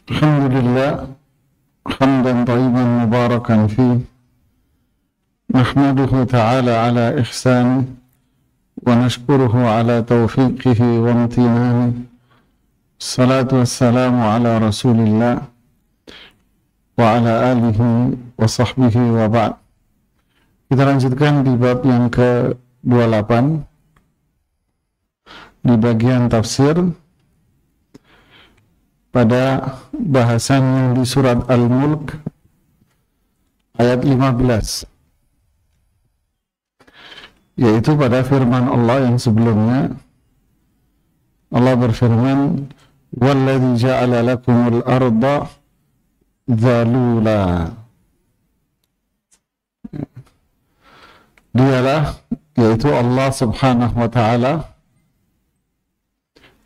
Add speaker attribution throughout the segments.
Speaker 1: Alhamdulillah hamdan tayyiban mubarakan fi nahmaduhu ta'ala ala ihsani wa nashkuruhu ala taufiqihi wa amtinani. Salatu wassalamu ala rasulillah wa ala alihi wa sahbihi wa ba'd. Kita lanjutkan di bab yang ke-28 di bagian tafsir pada bahasan yang di surat Al-Mulk ayat 15, yaitu pada firman Allah yang sebelumnya. Allah berfirman, "Walladzi ja'ala lakumul arda dzalula." Dialah, yaitu Allah Subhanahu wa ta'ala,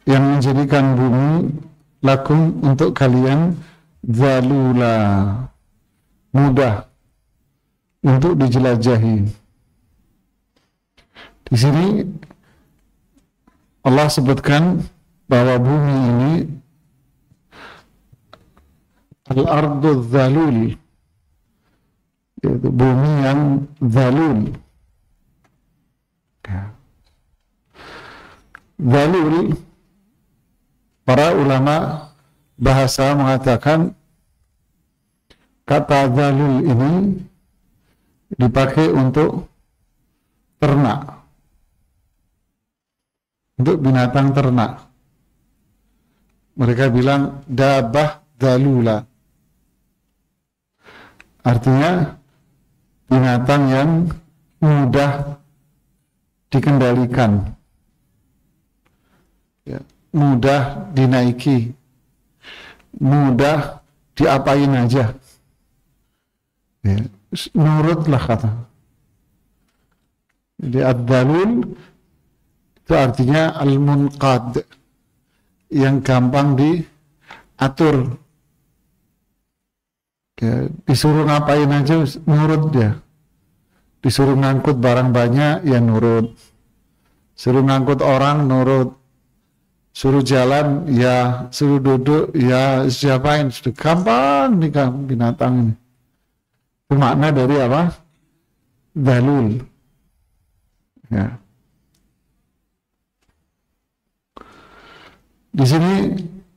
Speaker 1: yang menjadikan bumi lakum untuk kalian dzalula, mudah untuk dijelajahi. Di sini Allah sebutkan bahwa bumi ini al-ardu dzalul, yaitu bumi yang dzalul. Dzalul, para ulama bahasa mengatakan kata dzalul ini dipakai untuk ternak, untuk binatang ternak. Mereka bilang dabah dzalula, artinya binatang yang mudah dikendalikan, ya, mudah dinaiki, mudah diapain aja, ya, nurutlah kata. Jadi ad-dalul itu artinya al-munqad, yang gampang diatur, ya, disuruh ngapain aja nurut dia. Disuruh ngangkut barang banyak, ya nurut. Suruh ngangkut orang, nurut. Suruh jalan, ya, suruh duduk, ya, siapain, sudah gampang nih binatang ini. Itu makna dari apa? Dzalul. Ya. Di sini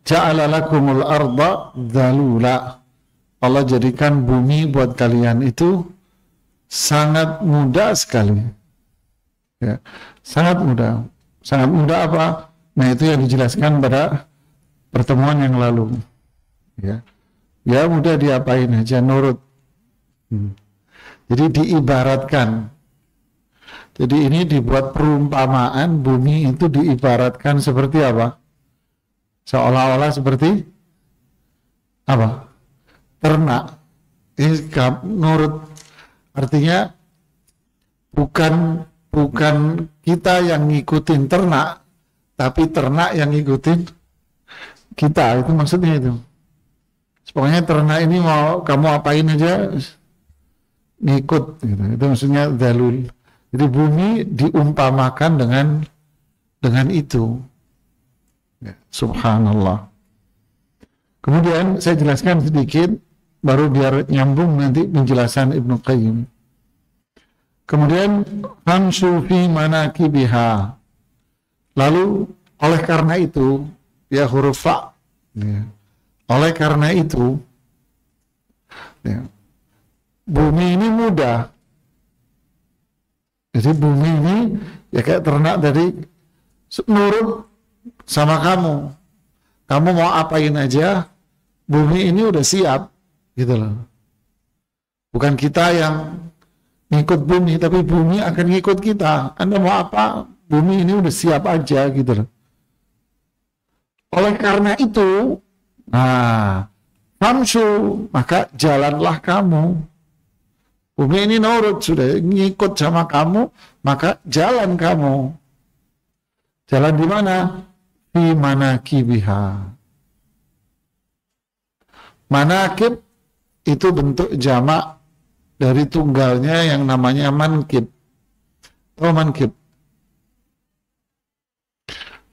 Speaker 1: ja'ala lakumul arda dzalula. Allah jadikan bumi buat kalian itu sangat mudah sekali. Ya, sangat mudah. Sangat mudah apa? Nah, itu yang dijelaskan pada pertemuan yang lalu. Ya, ya, mudah diapain aja, nurut. Jadi diibaratkan. Jadi ini dibuat perumpamaan, bumi itu diibaratkan seperti apa? Seolah-olah seperti apa? Ternak. Ini nurut. Artinya bukan kita yang ngikutin ternak, tapi ternak yang ngikutin kita. Itu maksudnya itu. Pokoknya ternak ini mau kamu apain aja ngikut gitu. Itu maksudnya dzalul. Jadi bumi diumpamakan dengan itu. Ya, subhanallah. Kemudian saya jelaskan sedikit baru biar nyambung nanti penjelasan Ibnu Qayyim. Kemudian famshu fi manakibiha. Lalu oleh karena itu, ya, huruf fa, ya, oleh karena itu, ya, bumi ini mudah. Jadi bumi ini ya kayak ternak dari nurut sama kamu. Kamu mau apain aja, bumi ini udah siap, gitu loh. Bukan kita yang ngikut bumi, tapi bumi akan ngikut kita. Anda mau apa, bumi ini udah siap aja, gitu loh. Oleh karena itu, nah, famsu, maka jalanlah kamu. Bumi ini nurut, sudah ngikut sama kamu, maka jalan kamu. Jalan di mana? Fi manakibiha. Manakib itu bentuk jamak dari tunggalnya yang namanya mankib. Oh, mankib.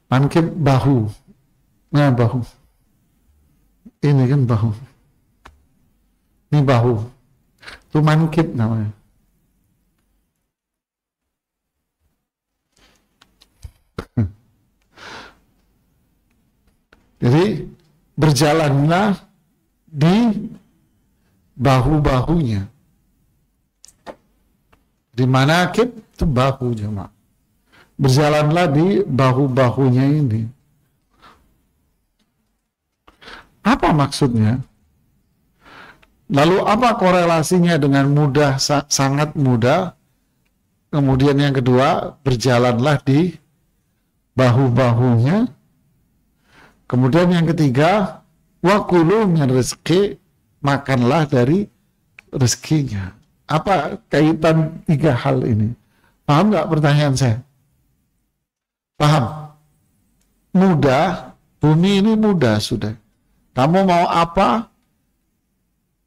Speaker 1: Mankib bahu. Nah, bahu. Ini kan bahu. Ini bahu. Itu mankib namanya. Jadi berjalanlah di bahu-bahunya. Di manakib itu bahu jemaah. Berjalanlah di bahu-bahunya ini. Apa maksudnya? Lalu apa korelasinya dengan mudah, sangat mudah? Kemudian yang kedua, berjalanlah di bahu-bahunya. Kemudian yang ketiga, wa kulu min rizqi, makanlah dari rezekinya. Apa kaitan tiga hal ini? Paham nggak pertanyaan saya? Paham? Mudah, bumi ini mudah sudah. Kamu mau apa,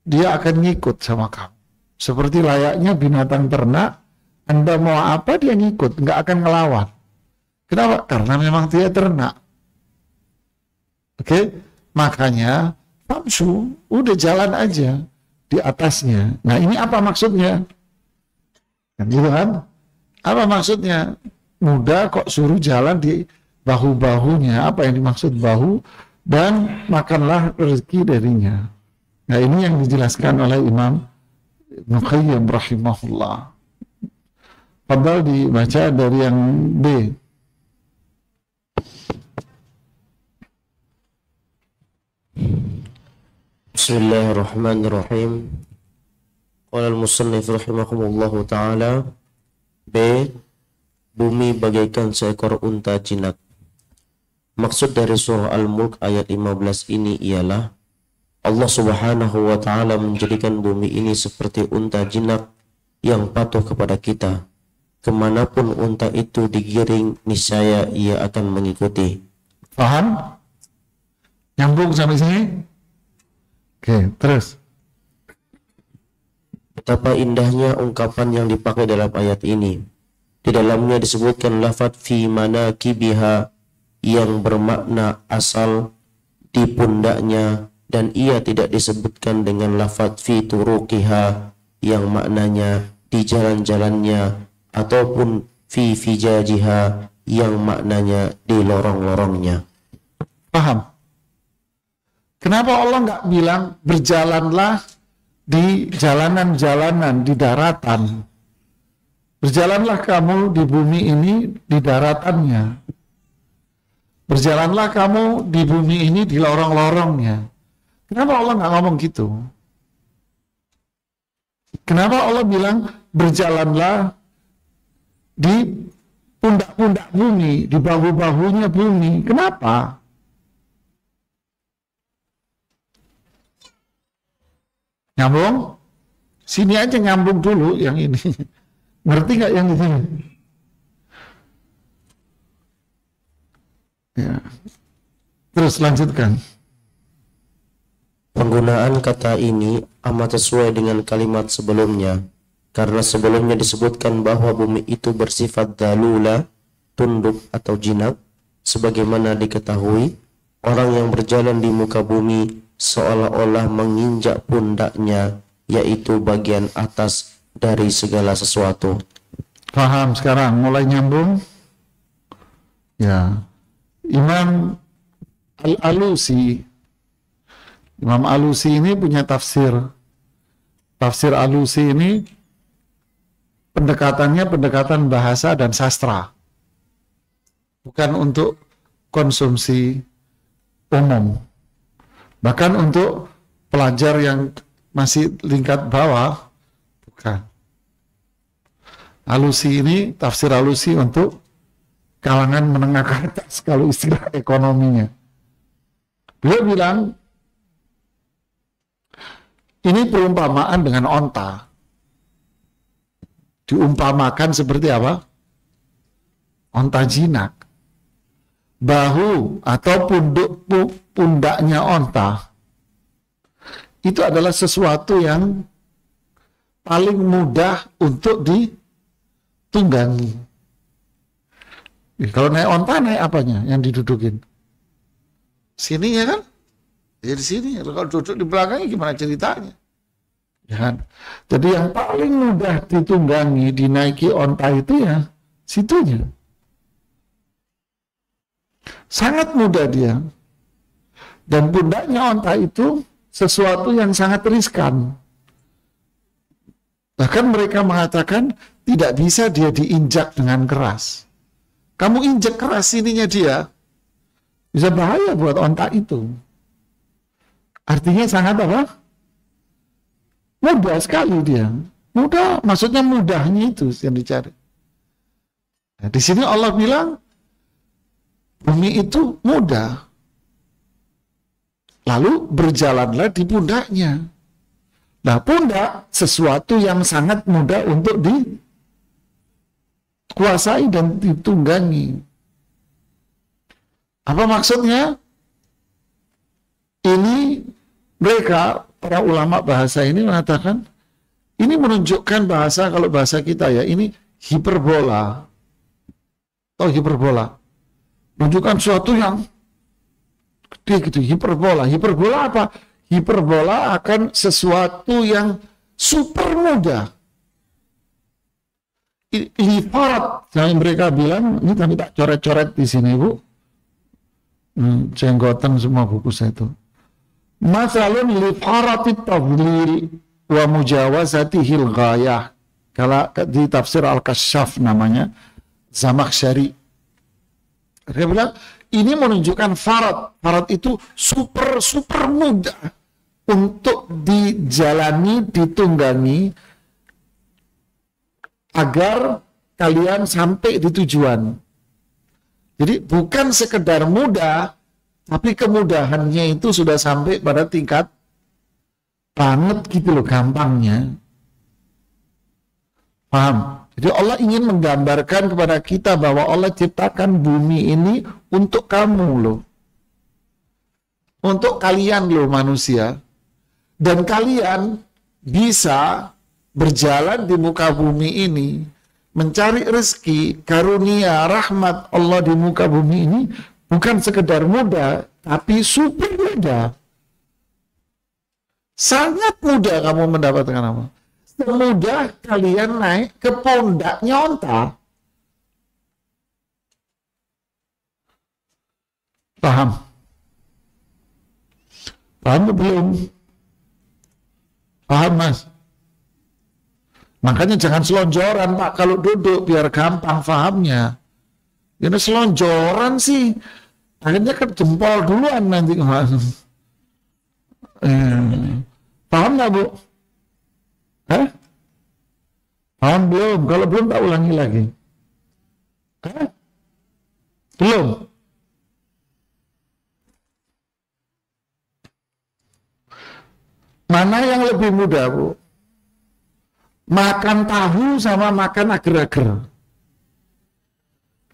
Speaker 1: dia akan ngikut sama kamu. Seperti layaknya binatang ternak, Anda mau apa, dia ngikut, nggak akan ngelawan. Kenapa? Karena memang dia ternak. Oke? Makanya, famsu, udah jalan aja di atasnya. Nah ini apa maksudnya? Kan gitu kan? Apa maksudnya? Mudah kok suruh jalan di bahu-bahunya. Apa yang dimaksud bahu? Dan makanlah rezeki darinya. Nah ini yang dijelaskan oleh Imam Ibnu Qayyim rahimahullah. Padahal dibaca dari yang B.
Speaker 2: Bismillahirrahmanirrahim. Qala al-musannif rahimahumullahu ta'ala. B. Bumi bagaikan seekor unta jinak. Maksud dari surah Al-Mulk ayat 15 ini ialah Allah subhanahu wa ta'ala menjadikan bumi ini seperti unta jinak yang patuh kepada kita. Kemanapun unta itu digiring, niscaya ia akan mengikuti.
Speaker 1: Paham? Nyambung sampai sini? Oke, terus.
Speaker 2: Betapa indahnya ungkapan yang dipakai dalam ayat ini. Di dalamnya disebutkan lafadz fi manakibiha yang bermakna asal di pundaknya, dan ia tidak disebutkan dengan lafadz fi turuqiha yang maknanya di jalan-jalannya, ataupun fi fijajiha yang maknanya di lorong-lorongnya.
Speaker 1: Paham? Kenapa Allah nggak bilang berjalanlah di jalanan-jalanan, di daratan? Berjalanlah kamu di bumi ini, di daratannya. Berjalanlah kamu di bumi ini, di lorong-lorongnya. Kenapa Allah nggak ngomong gitu? Kenapa Allah bilang berjalanlah di pundak-pundak bumi, di bahu-bahunya bumi? Kenapa? Nyambung? Sini aja nyambung dulu yang ini. Ngerti nggak yang di sini? Ya. Terus lanjutkan.
Speaker 2: Penggunaan kata ini amat sesuai dengan kalimat sebelumnya, karena sebelumnya disebutkan bahwa bumi itu bersifat dalula, tunduk atau jinak. Sebagaimana diketahui, orang yang berjalan di muka bumi seolah-olah menginjak pundaknya, yaitu bagian atas dari segala sesuatu.
Speaker 1: Paham sekarang? Mulai nyambung? Ya. Imam Al-Alusi ini punya tafsir. Tafsir Alusi ini pendekatannya pendekatan bahasa dan sastra, bukan untuk konsumsi umum, bahkan untuk pelajar yang masih tingkat bawah bukan. Alusi ini, tafsir Alusi untuk kalangan menengah ke atas kalau istilah ekonominya. Beliau bilang ini perumpamaan dengan onta. Diumpamakan seperti apa? Onta jinak. Bahu atau pundaknya onta itu adalah sesuatu yang paling mudah untuk ditunggangi. Kalau naik onta, naik apanya yang didudukin? Sini ya kan? Ya di sini, kalau duduk di belakangnya gimana ceritanya? Ya kan? Jadi yang paling mudah ditunggangi, dinaiki onta itu ya situnya. Sangat mudah dia. Dan pundaknya onta itu sesuatu yang sangat riskan. Bahkan mereka mengatakan tidak bisa dia diinjak dengan keras. Kamu injak keras ininya dia, bisa bahaya buat onta itu. Artinya sangat apa? Mudah sekali dia. Mudah, maksudnya mudahnya itu yang dicari. Nah, di sini Allah bilang, bumi itu mudah. Lalu berjalanlah di pundaknya. Nah, pundak sesuatu yang sangat mudah untuk dikuasai dan ditunggangi. Apa maksudnya? Ini mereka, para ulama bahasa ini mengatakan, ini menunjukkan bahasa, kalau bahasa kita ya, ini hiperbola. Atau hiperbola. Menunjukkan sesuatu yang gede gitu, hiperbola. Hiperbola apa? Hiperbola akan sesuatu yang super mudah. Lifarat, yang mereka bilang, ini kami tak coret-coret di sini, Bu. Jenggotan semua buku saya itu. Masalun lifaratit tadlil wa mujawazatihil ghayah. Kalau di tafsir Al-Kasyaf namanya, Zamakhsyari. Dia bilang, ini menunjukkan farat. Farat itu super mudah untuk dijalani, ditunggangi, agar kalian sampai di tujuan. Jadi bukan sekedar mudah, tapi kemudahannya itu sudah sampai pada tingkat banget gitu loh, gampangnya. Paham? Jadi Allah ingin menggambarkan kepada kita bahwa Allah ciptakan bumi ini untuk kamu loh. Untuk kalian loh manusia. Dan kalian bisa berjalan di muka bumi ini, mencari rezeki, karunia, rahmat Allah di muka bumi ini, bukan sekedar mudah, tapi super mudah. Sangat mudah kamu mendapatkan apa? Semudah kalian naik ke pundaknya onta. Paham? Paham belum? Paham, Mas? Makanya jangan selonjoran, Pak, kalau duduk biar gampang pahamnya. Ini selonjoran sih. Akhirnya kan jempol duluan nanti. Paham nggak, Bu? Paham belum? Kalau belum tak ulangi lagi. Belum? Mana yang lebih mudah, Bu? Makan tahu sama makan agar-agar.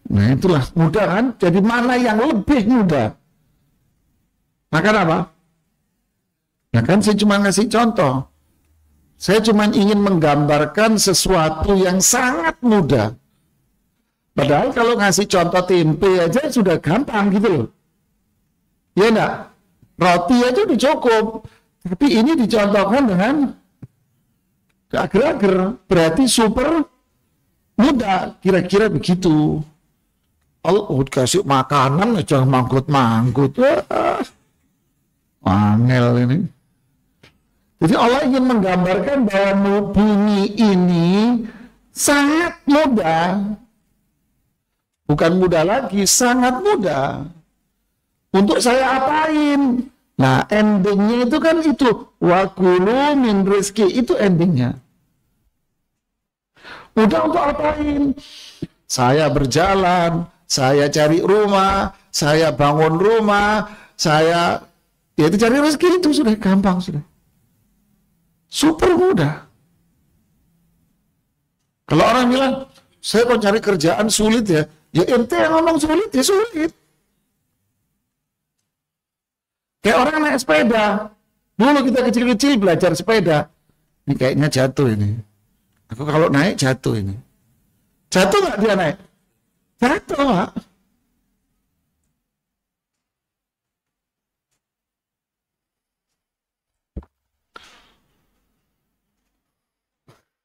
Speaker 1: Nah itulah mudah kan? Jadi mana yang lebih mudah? Makan apa? Nah kan saya cuma ngasih contoh. Saya cuma ingin menggambarkan sesuatu yang sangat mudah. Padahal kalau ngasih contoh tempe aja sudah gampang gitu loh. Ya enggak? Roti aja udah cukup. Tapi ini dicontohkan dengan agar-agar. Berarti super mudah. Kira-kira begitu. Allah kasih makanan aja manggut-manggut. Angel ini. Jadi Allah ingin menggambarkan bahwa bumi ini sangat mudah. Bukan mudah lagi, sangat mudah. Untuk saya apain? Nah, endingnya itu kan itu. Wa kulu min rizki, itu endingnya. Mudah untuk apain? Saya berjalan, saya cari rumah, saya bangun rumah, saya ya itu cari rezeki itu sudah gampang sudah. Super mudah. Kalau orang bilang, saya mau cari kerjaan sulit ya. Ya ente yang ngomong sulit, ya sulit. Kayak orang naik sepeda. Dulu kita kecil-kecil belajar sepeda. Ini kayaknya jatuh ini. Aku kalau naik jatuh ini. Jatuh nggak dia naik? Jatuh, Pak.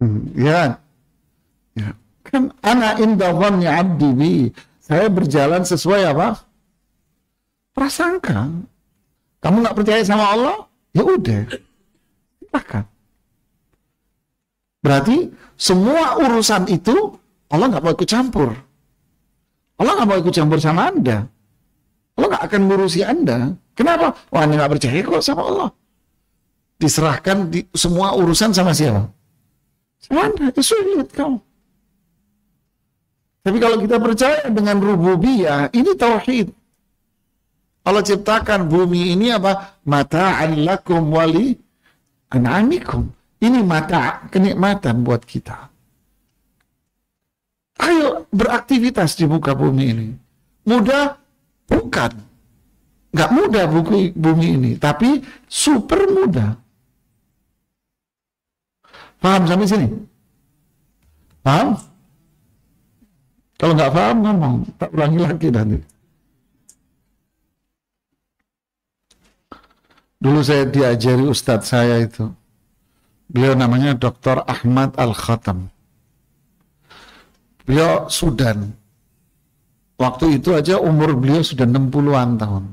Speaker 1: Ya kan? Ya. Kan ana inda dhanni abdi bi. Saya berjalan sesuai apa? Prasangka. Kamu nggak percaya sama Allah? Ya udah. Silakan. Berarti semua urusan itu Allah nggak mau ikut campur. Allah nggak mau ikut campur sama Anda. Allah nggak akan ngurusi Anda. Kenapa? Wah, Anda nggak percaya kok sama Allah. Diserahkan semua urusan sama siapa? Sama Anda. Ya sulit kamu. Tapi kalau kita percaya dengan rububiyah, ini tauhid. Allah ciptakan bumi ini apa? Mata'an lakum wali an'amikum. Ini mata, kenikmatan buat kita. Ayo beraktivitas di muka bumi ini. Mudah? Bukan. Nggak mudah bumi ini, tapi super mudah. Paham sampai sini? Paham? Kalau nggak paham, ngomong. Tak ulangi lagi nanti. Dulu saya diajari ustadz saya itu. Beliau namanya Dr. Ahmad Al-Khatam. Beliau Sudan. Waktu itu aja umur beliau sudah 60-an tahun.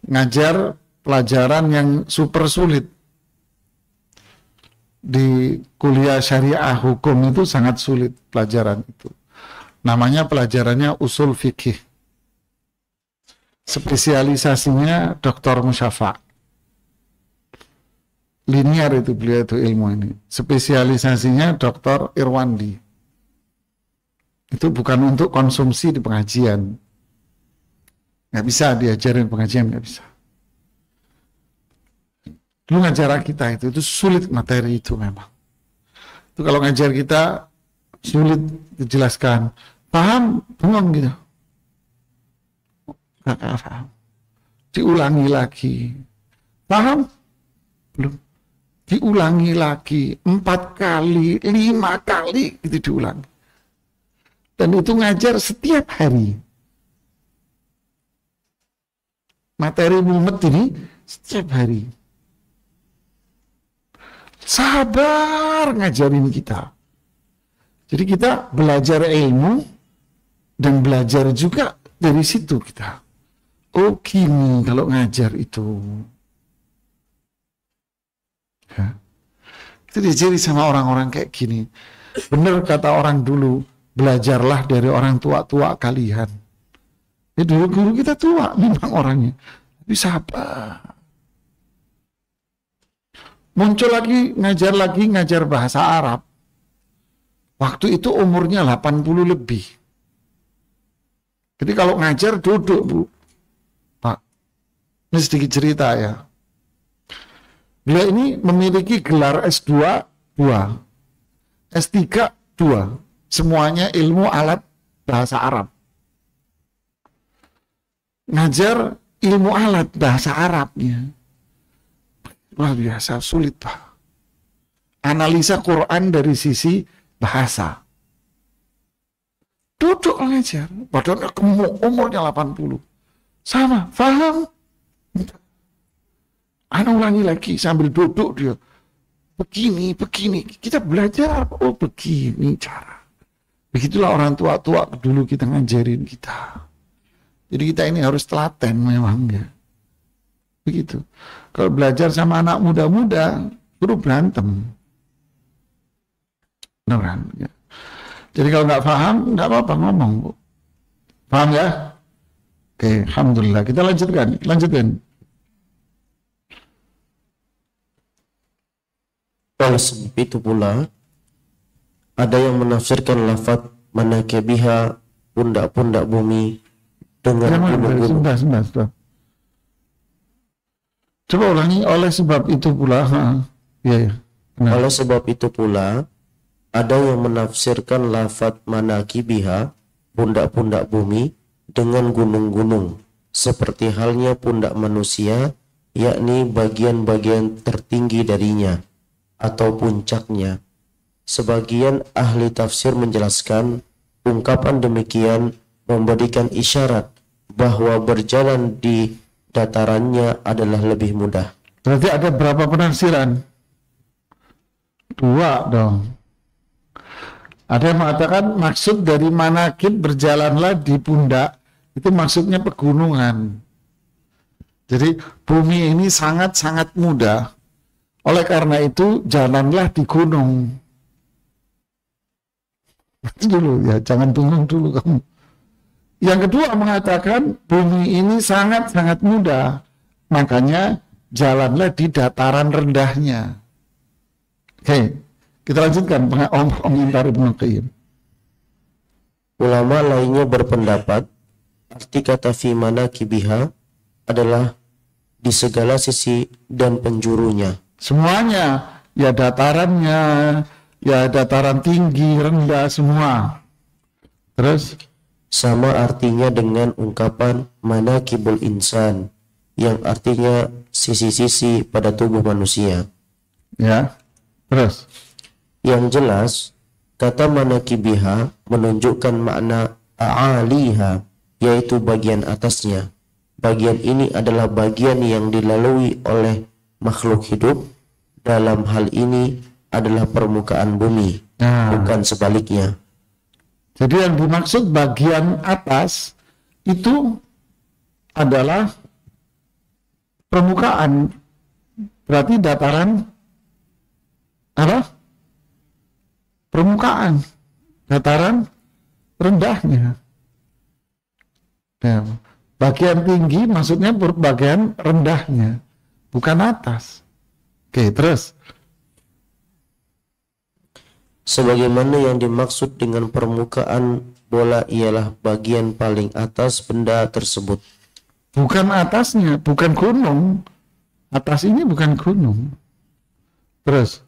Speaker 1: Ngajar pelajaran yang super sulit. Di kuliah syariah hukum itu sangat sulit pelajaran itu. Namanya pelajarannya usul fikih. Spesialisasinya Dr. Musyafa. Linear itu beliau itu ilmu ini. Spesialisasinya Dr. Irwandi. Itu bukan untuk konsumsi di pengajian. Nggak bisa diajarin pengajian, nggak bisa. Dulu ngajar kita itu sulit materi itu memang. Itu kalau ngajar kita sulit dijelaskan. Paham? Bengong gitu. Nggak paham. Diulangi lagi. Paham? Belum. Diulangi lagi 4 kali, 5 kali gitu diulangi. Dan itu ngajar setiap hari. Materi mumet ini setiap hari. Sabar ngajarin kita. Jadi kita belajar ilmu dan belajar juga dari situ kita. Oh gini kalau ngajar itu. Ya. Itu diajari sama orang-orang kayak gini. Benar kata orang dulu, belajarlah dari orang tua-tua kalian. Ya dulu guru kita tua memang orangnya. Tapi sabar. Muncul lagi, ngajar bahasa Arab. Waktu itu umurnya 80 lebih. Jadi kalau ngajar duduk, Bu. Pak, ini sedikit cerita ya. Beliau ini memiliki gelar S2 2, S3 2. Semuanya ilmu alat bahasa Arab. Ngajar ilmu alat bahasa Arabnya. Luar biasa, sulit Pak. Analisa Quran dari sisi bahasa. Duduk ngajar, padahal umurnya 80. Sama, paham? Ana ulangi lagi sambil duduk dia. Begini. Kita belajar, oh begini cara. Begitulah orang tua-tua dulu kita ngajarin kita. Jadi kita ini harus telaten memang ya. Begitu. Kalau belajar sama anak muda-muda, suruh berantem. Beneran. Ya. Jadi kalau nggak paham, nggak apa-apa ngomong, Bu. Paham ya? Oke, alhamdulillah. Kita lanjutkan.
Speaker 2: Oleh sebab itu pula, ada yang menafsirkan lafaz manakibiha, pundak-pundak bumi, dengan gunung-gunung.
Speaker 1: Sebentar. Coba ulangi, oleh sebab itu pula. Ya.
Speaker 2: Oleh sebab itu pula, ada yang menafsirkan lafaz manakibiha, pundak-pundak bumi, dengan gunung-gunung, seperti halnya pundak manusia, yakni bagian-bagian tertinggi darinya, atau puncaknya. Sebagian ahli tafsir menjelaskan, ungkapan demikian memberikan isyarat bahwa berjalan di datarannya adalah lebih mudah.
Speaker 1: Berarti ada berapa penafsiran? Dua dong. Ada yang mengatakan maksud dari manakib berjalanlah di pundak, itu maksudnya pegunungan. Jadi bumi ini sangat-sangat mudah. Oleh karena itu jalanlah di gunung. Itu dulu ya, jangan bingung dulu kamu. Yang kedua mengatakan bumi ini sangat-sangat mudah. Makanya jalanlah di dataran rendahnya. Oke, kita lanjutkan komentar Ibnu Qayyim.
Speaker 2: Ulama lainnya berpendapat arti kata fi manakibiha adalah di segala sisi dan penjurunya.
Speaker 1: Semuanya, ya datarannya, ya dataran tinggi, rendah, semua. Terus?
Speaker 2: Sama artinya dengan ungkapan manakibul insan, yang artinya sisi-sisi pada tubuh manusia.
Speaker 1: Ya, terus?
Speaker 2: Yang jelas, kata manakibiha menunjukkan makna a'aliha, yaitu bagian atasnya. Bagian ini adalah bagian yang dilalui oleh makhluk hidup. Dalam hal ini adalah permukaan bumi, bukan sebaliknya.
Speaker 1: Jadi yang dimaksud bagian atas itu adalah permukaan. Berarti dataran apa? Permukaan. Dataran rendahnya. Ya. Bagian tinggi maksudnya bagian rendahnya, bukan atas. Oke, terus.
Speaker 2: Sebagaimana yang dimaksud dengan permukaan bola ialah bagian paling atas benda tersebut.
Speaker 1: Bukan atasnya, bukan gunung. Atas ini bukan gunung. Terus.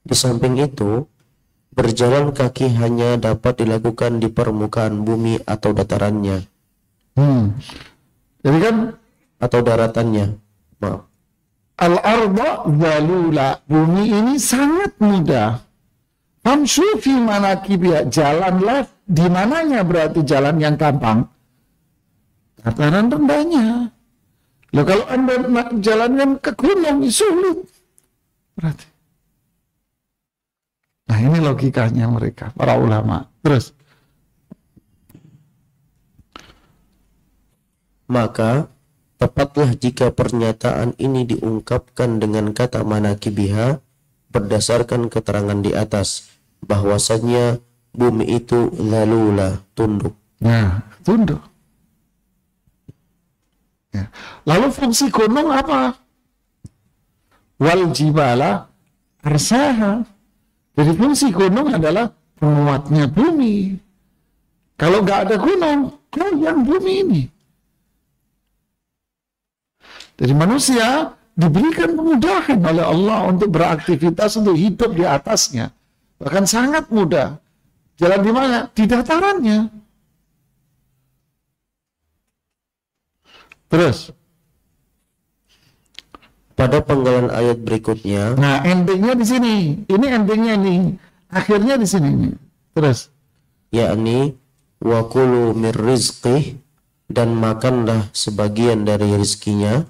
Speaker 2: Di samping itu, berjalan kaki hanya dapat dilakukan di permukaan bumi atau datarannya.
Speaker 1: Jadi kan
Speaker 2: atau daratannya. Maaf.
Speaker 1: Al-arda zalula, bumi ini sangat mudah. Famshu fi manakibiha, jalanlah di mananya, berarti jalan yang gampang. Dataran rendahnya. Loh, kalau Anda jalankan ke gunung sulit. Berarti. Nah, ini logikanya mereka, para ulama. Terus.
Speaker 2: Maka tepatlah jika pernyataan ini diungkapkan dengan kata manakibiha berdasarkan keterangan di atas bahwasanya bumi itu zalula, tunduk.
Speaker 1: Nah, tunduk. Ya. Lalu fungsi gunung apa? Wal jibala arsaha. Jadi fungsi gunung adalah penguatnya bumi. Kalau nggak ada gunung, goyang bumi ini. Jadi manusia diberikan kemudahan oleh Allah untuk beraktivitas, untuk hidup di atasnya. Bahkan sangat mudah. Jalan di mana? Di datarannya. Terus.
Speaker 2: Pada penggalan ayat berikutnya.
Speaker 1: Nah, endingnya di sini. Ini endingnya nih. Akhirnya di sini nih. Terus.
Speaker 2: Yakni wa kulu mir rizqih, dan makanlah sebagian dari rizkinya.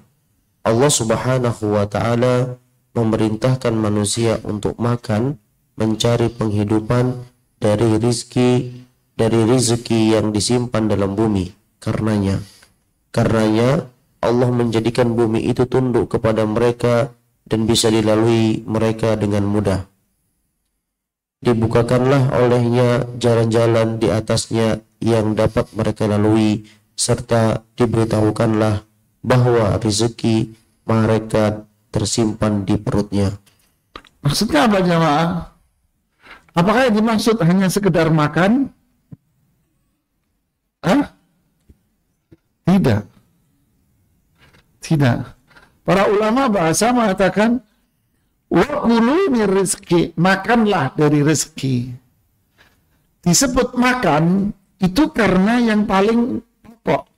Speaker 2: Allah Subhanahu wa ta'ala memerintahkan manusia untuk makan, mencari penghidupan dari rezeki yang disimpan dalam bumi. Karenanya Allah menjadikan bumi itu tunduk kepada mereka dan bisa dilalui mereka dengan mudah. Dibukakanlah olehnya jalan-jalan di atasnya yang dapat mereka lalui, serta diberitahukanlah bahwa rezeki mereka tersimpan di perutnya.
Speaker 1: Maksudnya apa, jemaah? Apakah yang dimaksud hanya sekedar makan? Tidak. Tidak. Para ulama bahasa mengatakan wa kulu min rizki, makanlah dari rezeki. Disebut makan itu karena yang paling pokok.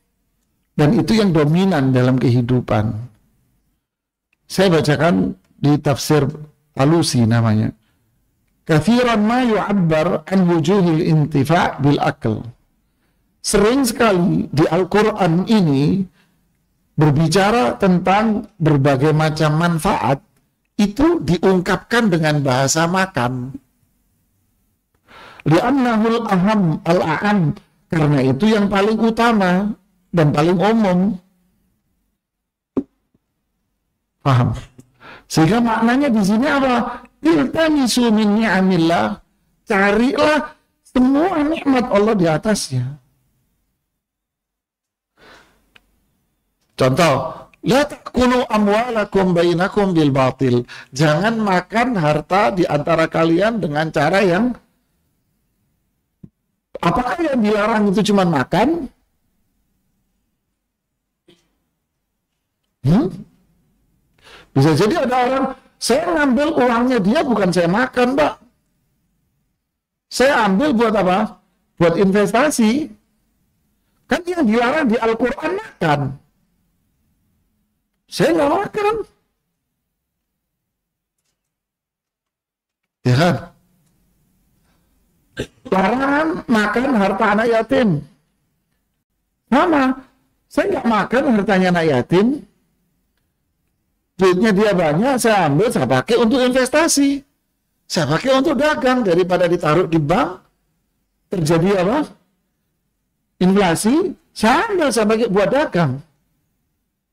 Speaker 1: Dan itu yang dominan dalam kehidupan. Saya bacakan di tafsir Alusi namanya. Kathiran ma yu'abbar an wujuhil intifa' bil akal. Sering sekali di Al-Quran ini berbicara tentang berbagai macam manfaat itu diungkapkan dengan bahasa makan. Li'annahul aham al-a'am, karena itu yang paling utama dan paling umum. Paham? Sehingga maknanya di sini apa? Iltamisu min ni'amillah, carilah semua nikmat Allah di atasnya. Contoh, la ta'kulu amwalakum bainakum bil batil. Jangan makan harta di antara kalian dengan cara yang, apakah yang dilarang itu cuma makan? Bisa jadi ada orang, saya ngambil uangnya dia, bukan saya makan, Pak. Saya ambil buat apa? Buat investasi. Kan yang dilarang di Al-Quran makan. Saya nggak makan. Ya kan? Larangan makan harta anak yatim. Sama. Saya nggak makan hartanya anak yatim. Duitnya dia banyak, saya ambil, saya pakai untuk investasi. Saya pakai untuk dagang, daripada ditaruh di bank, terjadi apa? Inflasi, saya ambil, saya pakai buat dagang.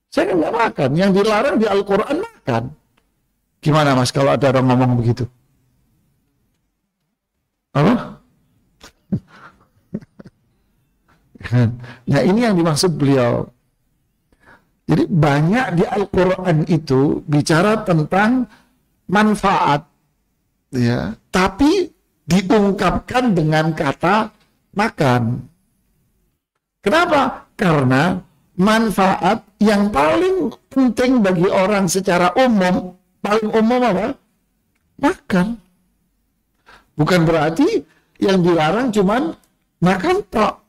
Speaker 1: Saya kan nggak makan, yang dilarang di Al-Quran makan. Gimana Mas kalau ada orang ngomong begitu? Apa? Nah ini yang dimaksud beliau. Jadi banyak di Al-Quran itu bicara tentang manfaat, ya, tapi diungkapkan dengan kata makan. Kenapa? Karena manfaat yang paling penting bagi orang secara umum, paling umum apa? Makan. Bukan berarti yang dilarang cuman makan tok.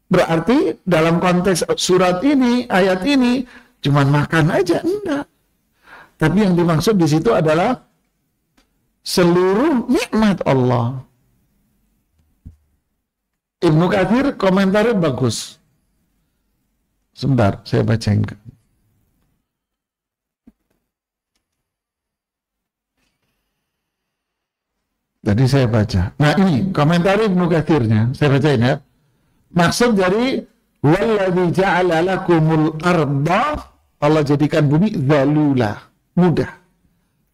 Speaker 1: Berarti dalam konteks surat ini, ayat ini, cuman makan aja, enggak. Tapi yang dimaksud di situ adalah seluruh nikmat Allah. Ibnu Katsir komentarnya bagus. Sebentar, saya bacain. Tadi saya baca. Nah ini komentar Ibnu Katsirnya, saya bacain ya. Maksud dari walladzi ja'ala lakumul arda, Allah jadikan bumi dzalula, mudah.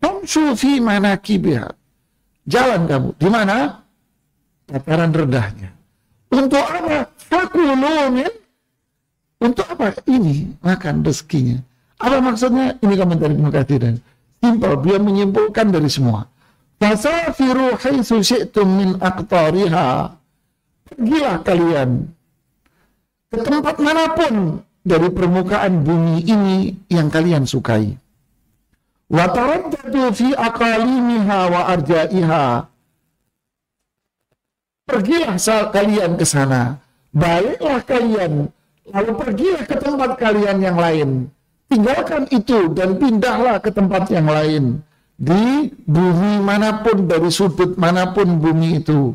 Speaker 1: Tamshu fi manakibiha. Jalan kamu di mana? Dataran rendahnya. Untuk apa? Fakulu min. Untuk apa? Ini makan rezekinya. Apa maksudnya? Ini komentar Ibnu Katsir. Simpel, dia menyimpulkan dari semua. Fasafiru haitsu syi'tum min aqtariha. Pergilah kalian ke tempat manapun dari permukaan bumi ini yang kalian sukai. Wa taraddadu fi aqalimiha wa arja'iha. Pergilah kalian ke sana, baliklah kalian, lalu pergilah ke tempat kalian yang lain. Tinggalkan itu dan pindahlah ke tempat yang lain. Di bumi manapun, dari sudut manapun bumi itu.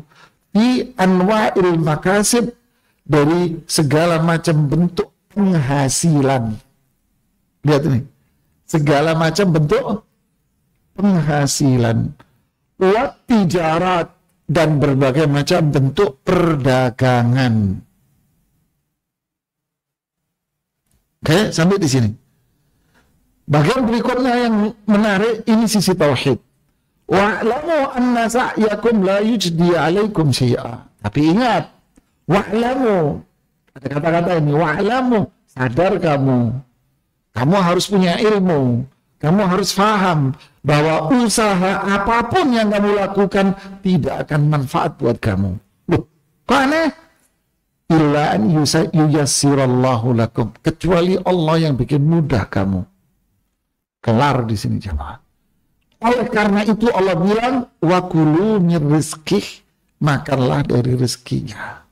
Speaker 1: Di anwa'il makasib, dari segala macam bentuk penghasilan. Lihat ini, segala macam bentuk penghasilan. Wa tijarat, dan berbagai macam bentuk perdagangan. Oke, sampai di sini. Bagian berikutnya yang menarik, ini sisi tauhid. Wa'lamu anna sa'yakum la yujdi alaikum syai'a. Tapi ingat, wa'lamu, ada kata-kata ini, wa'lamu, sadar kamu. Kamu harus punya ilmu, kamu harus paham bahwa usaha apapun yang kamu lakukan tidak akan manfaat buat kamu. Loh, kok aneh? Illa an yuyassirallahu lakum, kecuali Allah yang bikin mudah kamu. Kelar di sini jemaah. Oleh karena itu Allah bilang, wa kulu min rizqih, makanlah dari rezekinya.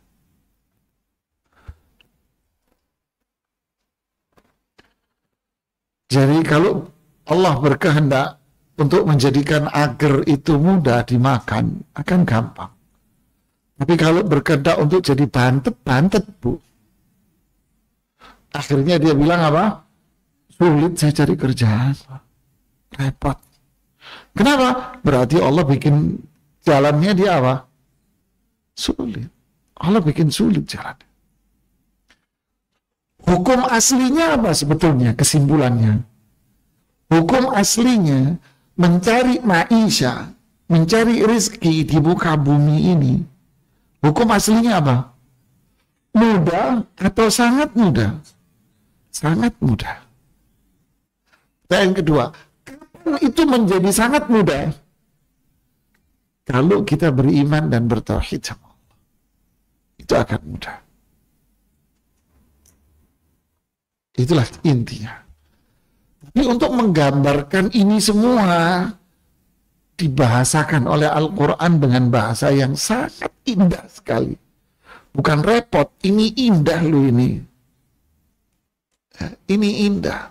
Speaker 1: Jadi kalau Allah berkehendak untuk menjadikan agar itu mudah dimakan, akan gampang. Tapi kalau berkehendak untuk jadi bantet, Bu. Akhirnya dia bilang apa? Sulit saya cari kerjaan. Repot. Kenapa? Berarti Allah bikin jalannya dia apa? Sulit. Allah bikin sulit jalannya. Hukum aslinya apa sebetulnya? Kesimpulannya, hukum aslinya mencari maisha, mencari rezeki di muka bumi ini. Hukum aslinya apa? Mudah atau sangat mudah? Sangat mudah. Dan yang kedua, kapan itu menjadi sangat mudah? Kalau kita beriman dan bertauhid sama Allah, itu akan mudah. Itulah intinya. Tapi untuk menggambarkan ini semua dibahasakan oleh Al-Quran dengan bahasa yang sangat indah sekali. Bukan repot, ini indah loh ini. Ini indah.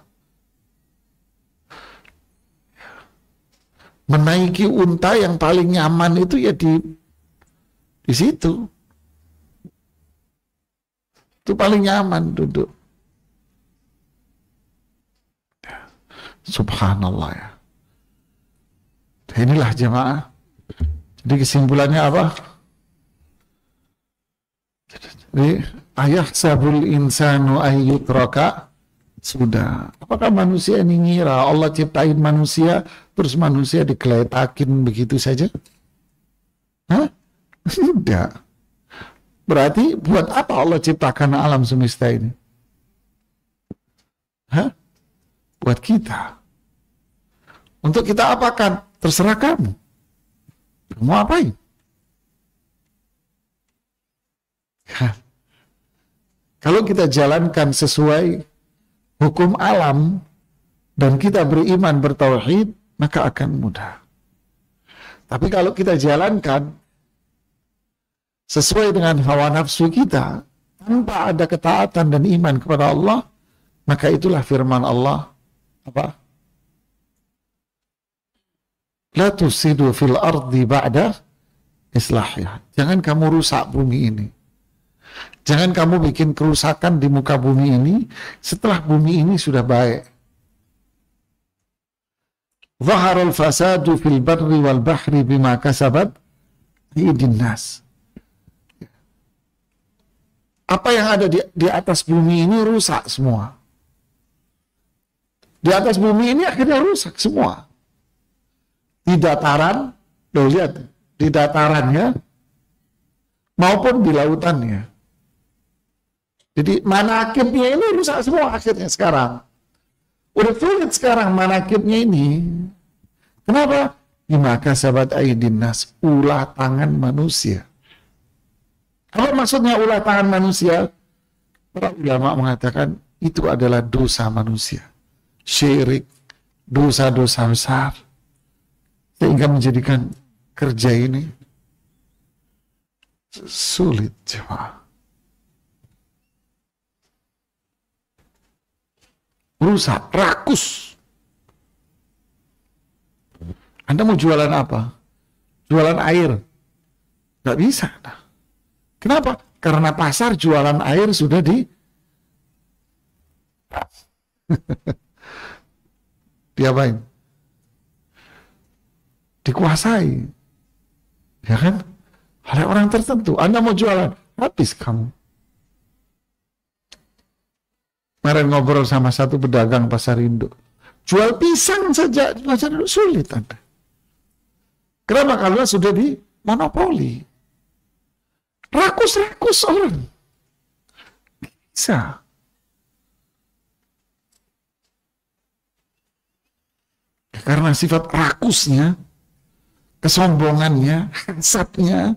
Speaker 1: Menaiki unta yang paling nyaman itu ya di situ. Itu paling nyaman duduk. Subhanallah ya. Inilah jemaah. Jadi kesimpulannya apa? Jadi ayah sabul insanu ayyutraka, sudah. Apakah manusia ini ngira Allah ciptain manusia terus manusia digeletakin begitu saja? Hah? Tidak. Berarti buat apa Allah ciptakan alam semesta ini? Hah? Buat kita. Untuk kita apakan? Terserah kamu. Mau apain? Hah. Kalau kita jalankan sesuai hukum alam dan kita beriman bertauhid, maka akan mudah. Tapi kalau kita jalankan sesuai dengan hawa nafsu kita, tanpa ada ketaatan dan iman kepada Allah, maka itulah firman Allah, apa? La tusidu fil ardi ba'da islahnya. Jangan kamu rusak bumi ini. Jangan kamu bikin kerusakan di muka bumi ini setelah bumi ini sudah baik. Zaharul fasadu fil barri wal bahri bima kasabat aydin nas. Apa yang ada di atas bumi ini rusak semua. Di atas bumi ini akhirnya rusak semua. Di dataran, loh lihat, di datarannya maupun di lautannya. Jadi manakibnya ini rusak semua akhirnya sekarang. Udah sulit sekarang manakibnya ini. Kenapa? Maka sahabat aidin nas, ulah tangan manusia. Apa maksudnya ulah tangan manusia? Para ulama mengatakan itu adalah dosa manusia. Syirik, dosa-dosa besar, sehingga menjadikan kerja ini sulit, jemaah. Rusak, rakus. Anda mau jualan apa? Jualan air? Nggak bisa. Kenapa? Karena pasar jualan air sudah diapain? Dikuasai, ya kan? Oleh orang tertentu. Anda mau jualan, habis kamu. Kemarin ngobrol sama satu pedagang pasar induk, jual pisang saja di pasar induk sulit Anda. Kenapa? Karena sudah di monopoli. Rakus-rakus orang. Bisa. Karena sifat rakusnya, kesombongannya, hasadnya,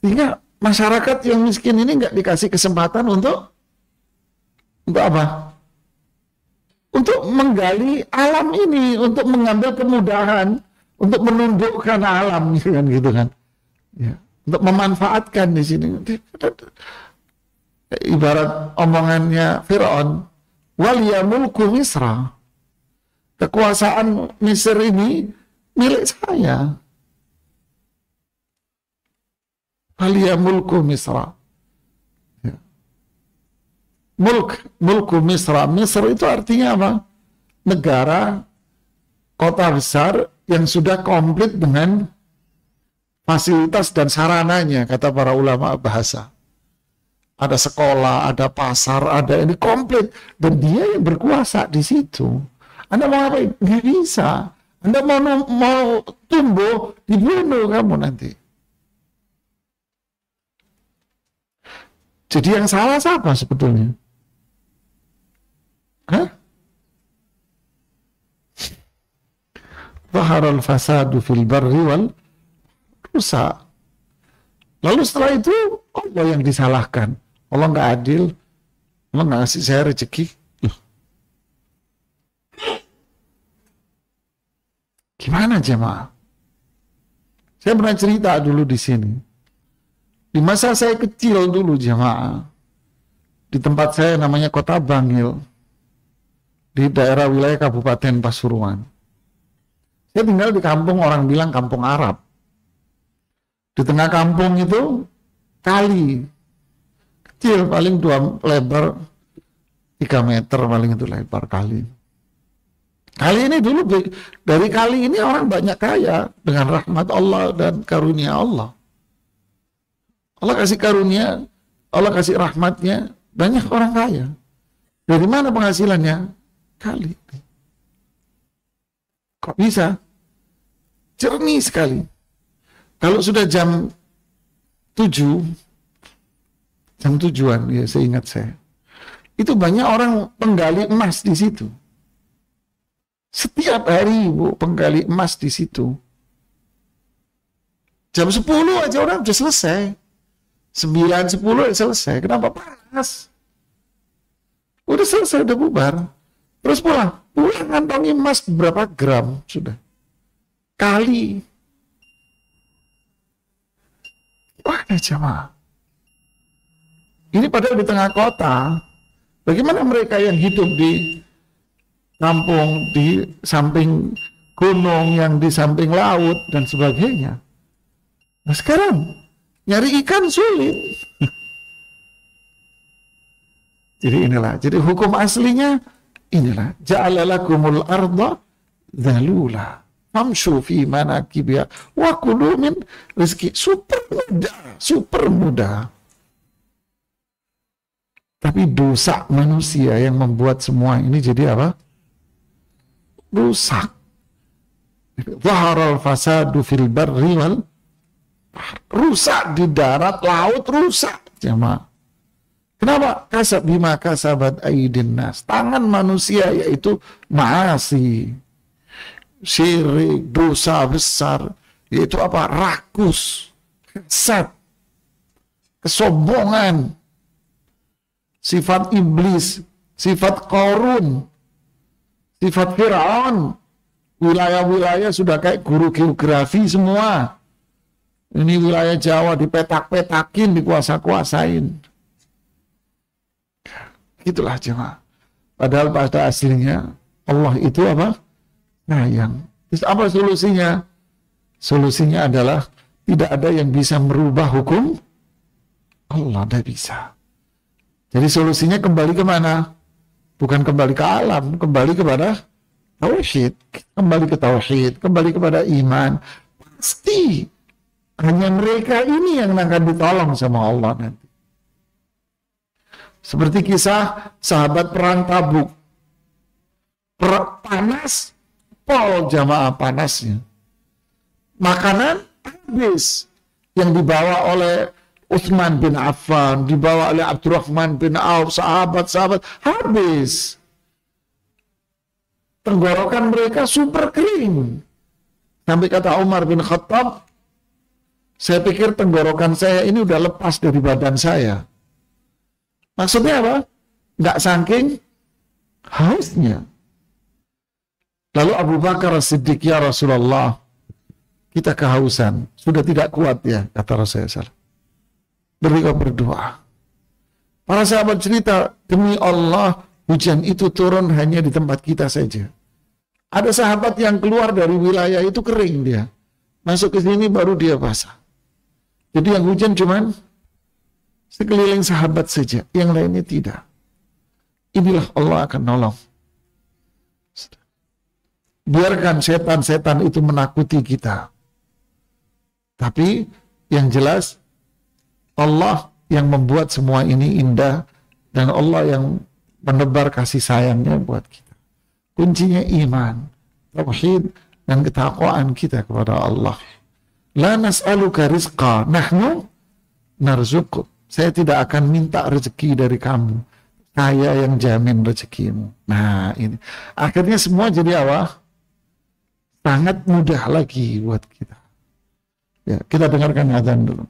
Speaker 1: sehingga masyarakat yang miskin ini nggak dikasih kesempatan untuk apa? Untuk menggali alam ini, untuk mengambil kemudahan, untuk menundukkan alam, gitu kan? Ya, untuk memanfaatkan di sini. Ibarat omongannya Fir'aun, waliya mulku Misra. Kekuasaan Mesir ini milik saya. Waliya mulku Misra. Ya. Mulku Misra. Misr itu artinya apa? Negara, kota besar yang sudah komplit dengan fasilitas dan sarananya, kata para ulama bahasa. Ada sekolah, ada pasar, ada ini komplit, dan dia yang berkuasa di situ. Anda mau apa? Nggak bisa. Anda mau tumbuh, dibunuh kamu nanti. Jadi yang salah siapa sebetulnya? Hah? Zaharal fasadu fil barri wal rusak. Lalu setelah itu Allah yang disalahkan. Allah nggak adil. Allah nggak ngasih saya rezeki. Gimana jemaah? Saya pernah cerita dulu di sini. Di masa saya kecil dulu jemaah, di tempat saya namanya Kota Bangil, di daerah wilayah Kabupaten Pasuruan. Saya tinggal di kampung, orang bilang kampung Arab. Di tengah kampung itu kali kecil, paling lebar 3 meter, paling itu lebar kali. Kali ini dulu, dari kali ini orang banyak kaya dengan rahmat Allah dan karunia Allah. Allah kasih karunia, Allah kasih rahmatnya, banyak orang kaya. Dari mana penghasilannya? Kali. Kok bisa? Jernih sekali. Kalau sudah jam 7, jam 7-an, ya saya ingat saya, itu banyak orang penggali emas di situ. Setiap hari Bu penggali emas di situ. Jam 10 aja orang udah selesai. 9, 10 udah selesai. Kenapa? Panas. Udah selesai, udah bubar. Terus pulang ngantongi emas berapa gram sudah. Kali. Wah, jemaah. Ini padahal di tengah kota. Bagaimana mereka yang hidup di kampung, di samping gunung, yang di samping laut, dan sebagainya. Nah sekarang, nyari ikan sulit. Jadi inilah, jadi hukum aslinya, inilah, ja'alalakumul arda dhalula, famshu fi manakibiha, wa kulu min rizki. Super mudah, super mudah. Tapi dosa manusia yang membuat semua ini jadi apa? Rusak. Zaharal fasadu fil barri wal rusak di darat, laut rusak. Jemaah. Kenapa? Kasab bima kasabat aidin nas. Tangan manusia yaitu maasi, syirik, dosa besar, yaitu apa? Rakus, hasad, kesombongan, sifat iblis, sifat Qarun, sifat Fir'aun. Wilayah-wilayah sudah kayak guru geografi semua. Ini wilayah Jawa dipetak-petakin, dikuasa-kuasain. Itulah jemaah. Padahal pada aslinya Allah itu apa? Sayang. Terus apa solusinya? Solusinya adalah tidak ada yang bisa merubah hukum Allah, tidak bisa. Jadi solusinya kembali kemana? Bukan kembali ke alam, kembali kepada tauhid, kembali ke tauhid, kembali kepada iman. Pasti hanya mereka ini yang akan ditolong sama Allah nanti. Seperti kisah sahabat perang Tabuk. Panas, pol jamaah panasnya. Makanan habis yang dibawa oleh Utsman bin Affan, dibawa oleh Abdurrahman bin Auf, sahabat-sahabat, habis. Tenggorokan mereka super kering. Sampai kata Umar bin Khattab, saya pikir tenggorokan saya ini udah lepas dari badan saya. Maksudnya apa? Nggak saking hausnya. Lalu Abu Bakar As-Siddiq, ya Rasulullah, kita kehausan, sudah tidak kuat ya, kata Rasulullah. Beliau berdoa. Para sahabat cerita, demi Allah, hujan itu turun hanya di tempat kita saja. Ada sahabat yang keluar dari wilayah itu kering dia. Masuk ke sini baru dia basah. Jadi yang hujan cuman sekeliling sahabat saja, yang lainnya tidak. Inilah Allah akan nolong. biarkan setan-setan itu menakuti kita. Tapi yang jelas Allah yang membuat semua ini indah dan Allah yang menebar kasih sayangnya buat kita. Kuncinya iman, tauhid, dan ketakwaan kita kepada Allah. La nas'aluka rizqa, nahnu narzuquk. Saya tidak akan minta rezeki dari kamu. Saya yang jamin rezekimu. Nah ini. Akhirnya semua jadi apa? Sangat mudah lagi buat kita. Ya, kita dengarkan azan dulu.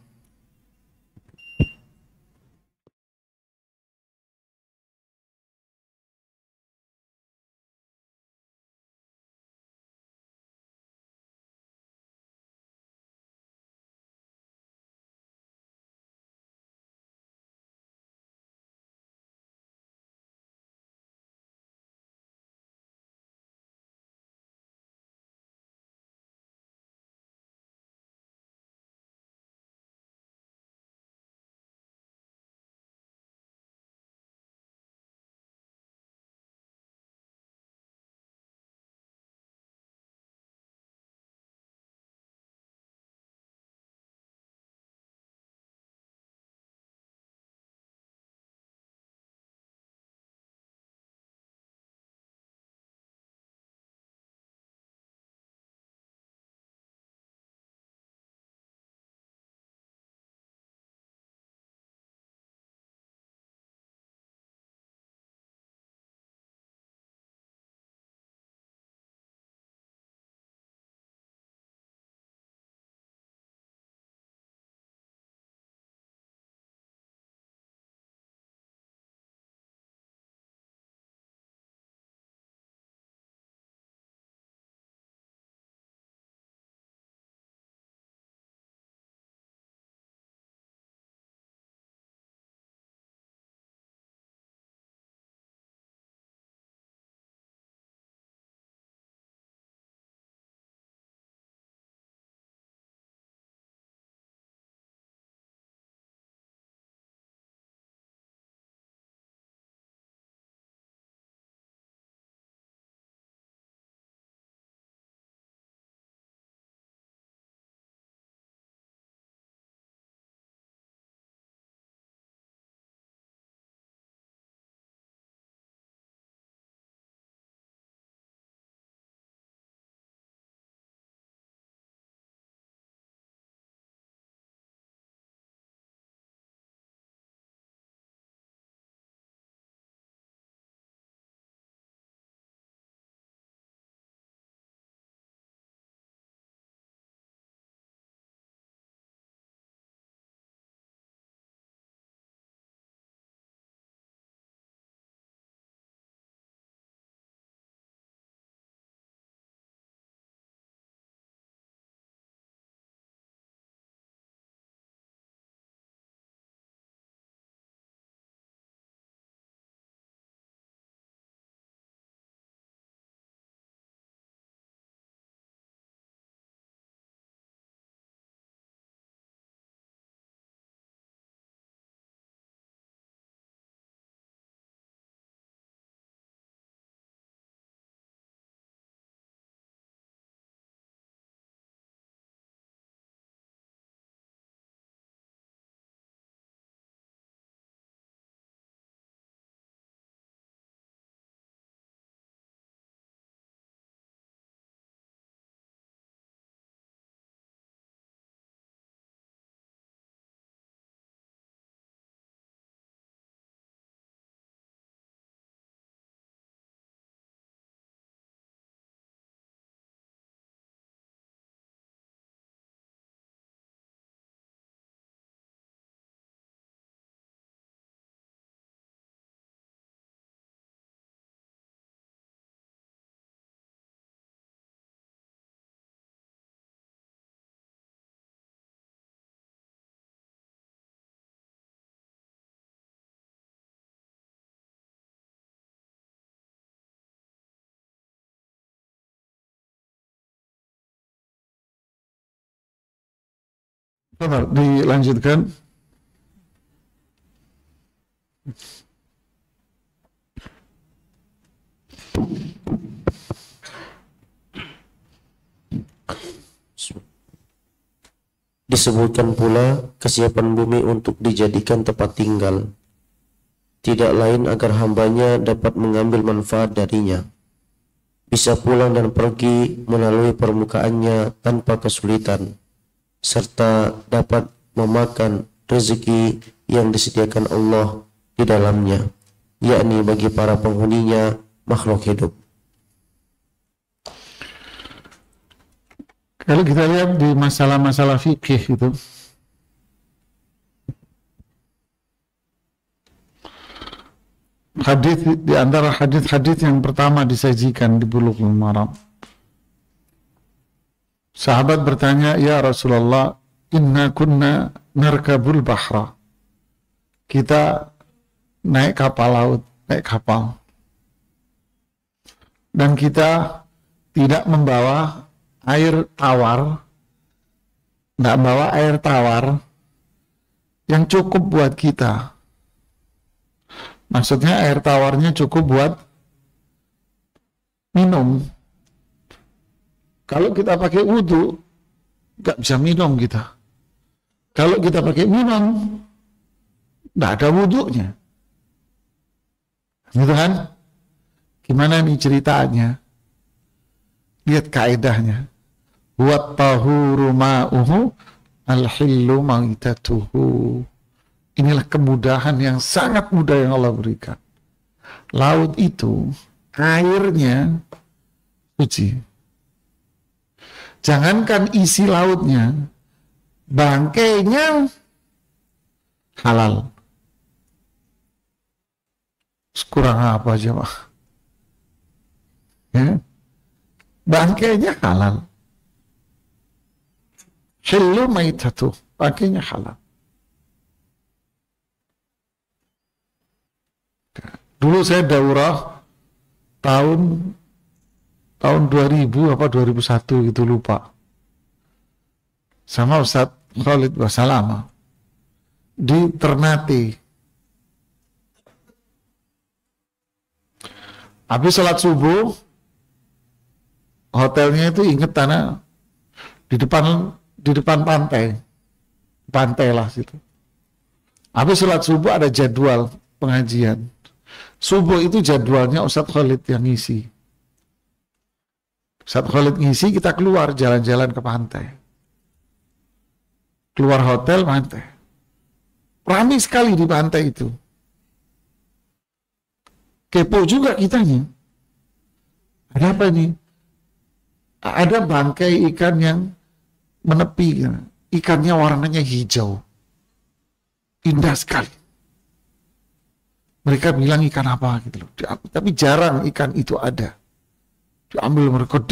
Speaker 1: Benar, dilanjutkan.
Speaker 2: Disebutkan pula kesiapan bumi untuk dijadikan tempat tinggal, tidak lain agar hambanya dapat mengambil manfaat darinya, bisa pulang dan pergi melalui permukaannya tanpa kesulitan, serta dapat memakan rezeki yang disediakan Allah di dalamnya, yakni bagi para penghuninya makhluk hidup.
Speaker 1: Kalau kita lihat di masalah-masalah fikih itu, hadis di antara hadis-hadis yang pertama disajikan di Bulughul Maram, sahabat bertanya, "Ya Rasulullah, inna kunna narkabul bahra." Kita naik kapal laut, naik kapal. Dan kita tidak membawa air tawar, tidak bawa air tawar yang cukup buat kita. Maksudnya air tawarnya cukup buat minum. Kalau kita pakai wudhu, nggak bisa minum kita. Kalau kita pakai minum, nggak ada wudhunya. Gitu kan? Gimana nih ceritanya? Lihat kaidahnya. Wat tahuru ma'uhu al-hillu maitatuhu. Inilah kemudahan yang sangat mudah yang Allah berikan. Laut itu airnya suci. Jangankan isi lautnya, bangkainya halal. Kurang apa aja, Pak? Ya? Bangkainya halal. Hillu maitatuh, bangkainya halal. Dulu saya daurah tahun 2000 apa 2001 gitu, lupa. Sama Ustaz Khalid Wasalama di Ternate. Habis sholat subuh, hotelnya itu inget tanah di depan pantai lah situ. Habis sholat subuh ada jadwal pengajian. Subuh itu jadwalnya Ustadz Khalid yang ngisi. Ustadz Khalid ngisi, kita keluar jalan-jalan ke pantai. Keluar hotel, pantai. Ramai sekali di pantai itu. Kepo juga kitanya. Ada apa ini? Ada bangkai ikan yang menepi. Ikannya warnanya hijau. Indah sekali. Mereka bilang ikan apa gitu loh. Tapi jarang ikan itu ada. Diambil mereka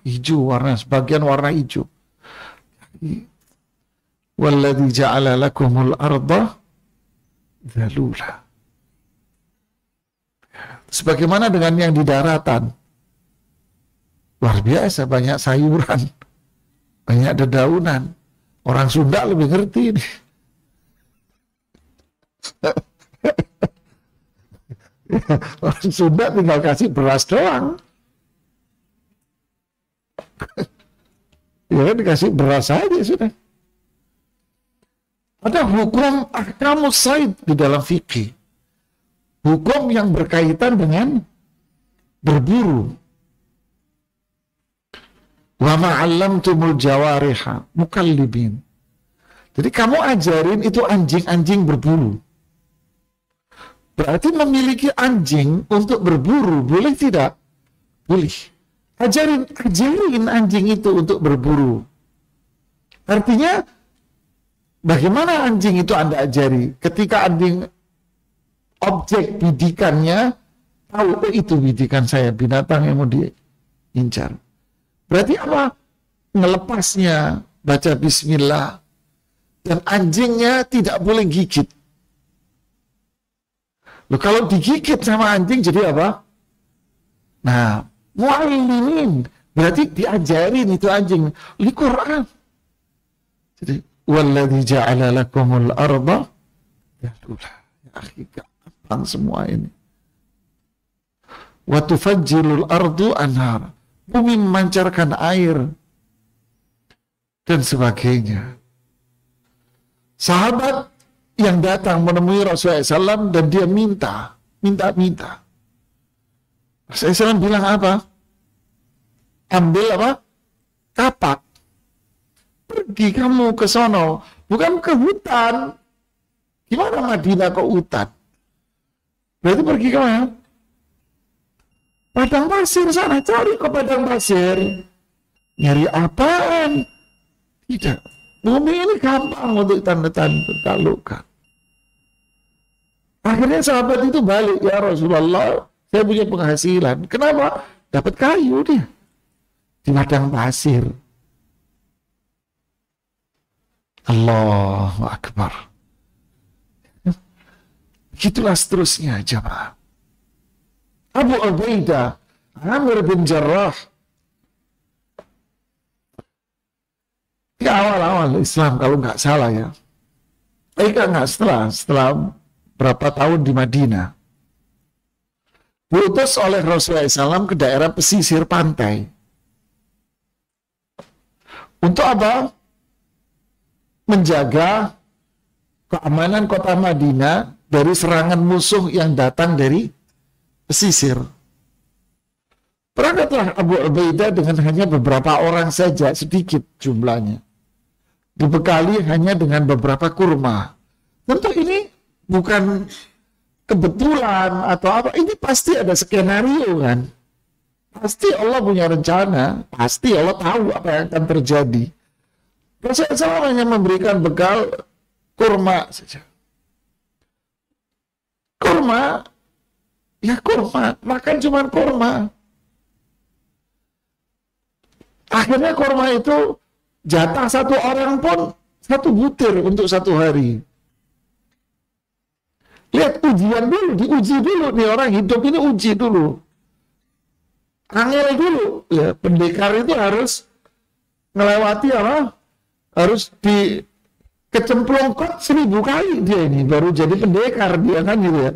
Speaker 1: hijau warna, sebagian warna hijau. Walladzi ja'ala lakumul arda dzalula. Sebagaimana dengan yang di daratan. Luar biasa, banyak sayuran, banyak dedaunan. Orang Sunda lebih ngerti ini. Orang Sunda tinggal kasih beras doang. Ya kan, dikasih beras aja sudah. Ada hukum ahkamus said di dalam fikih. Hukum yang berkaitan dengan berburu. Wa ma'allamtumul jawariha mukallibin. Jadi kamu ajarin itu anjing-anjing berburu. Berarti memiliki anjing untuk berburu, boleh tidak? Boleh. Ajarin anjing itu untuk berburu. Artinya, bagaimana anjing itu Anda ajari? Ketika anjing objek bidikannya tahu, oh itu bidikan saya, binatang yang mau diincar. Berarti apa? Melepasnya, baca bismillah, dan anjingnya tidak boleh gigit. Loh, kalau digigit sama anjing jadi apa? Nah, mu'allimin, berarti diajarin itu anjing. Di Quran. Jadi, walladzi ja'ala lakumul arda dzalula. Ya akhi, gampang semua ini. Wa tufajjirul ardu anhar. Bumi memancarkan air dan sebagainya. sahabat yang datang menemui Rasulullah SAW dan dia minta. Rasulullah SAW bilang apa? Ambil apa? Kapak. Pergi kamu ke sono, bukan ke hutan. Gimana Madinah ke hutan? Berarti pergi ke mana? Padang pasir sana, cari ke padang pasir. Nyari apaan? Tidak. Bumi ini gampang untuk tanda-tanda taklukkan. Akhirnya sahabat itu balik, ya Rasulullah, saya punya penghasilan. Kenapa? Dapat kayu dia di padang pasir. Allahu Akbar. Begitulah seterusnya jemaah. Abu Ubaidah Amir bin Jarrah, di awal-awal Islam kalau nggak salah ya, setelah berapa tahun di Madinah, diutus oleh Rasulullah SAW ke daerah pesisir pantai. Untuk apa? Menjaga keamanan kota Madinah dari serangan musuh yang datang dari pesisir. Berangkatlah Abu Ubaidah dengan hanya beberapa orang saja, sedikit jumlahnya. Dibekali hanya dengan beberapa kurma. Tentu ini bukan kebetulan atau apa, ini pasti ada skenario kan. Pasti Allah punya rencana, pasti Allah tahu apa yang akan terjadi. Rasulullah SAW hanya memberikan bekal kurma saja. Kurma, ya kurma, makan cuma kurma. Akhirnya kurma itu jatah satu orang pun satu butir untuk satu hari. Lihat ujian dulu, diuji dulu nih orang hidup ini, uji dulu. Angel dulu, ya pendekar itu harus melewati apa? Harus di kecemplungkot 1000 kali dia ini baru jadi pendekar dia kan gitu ya.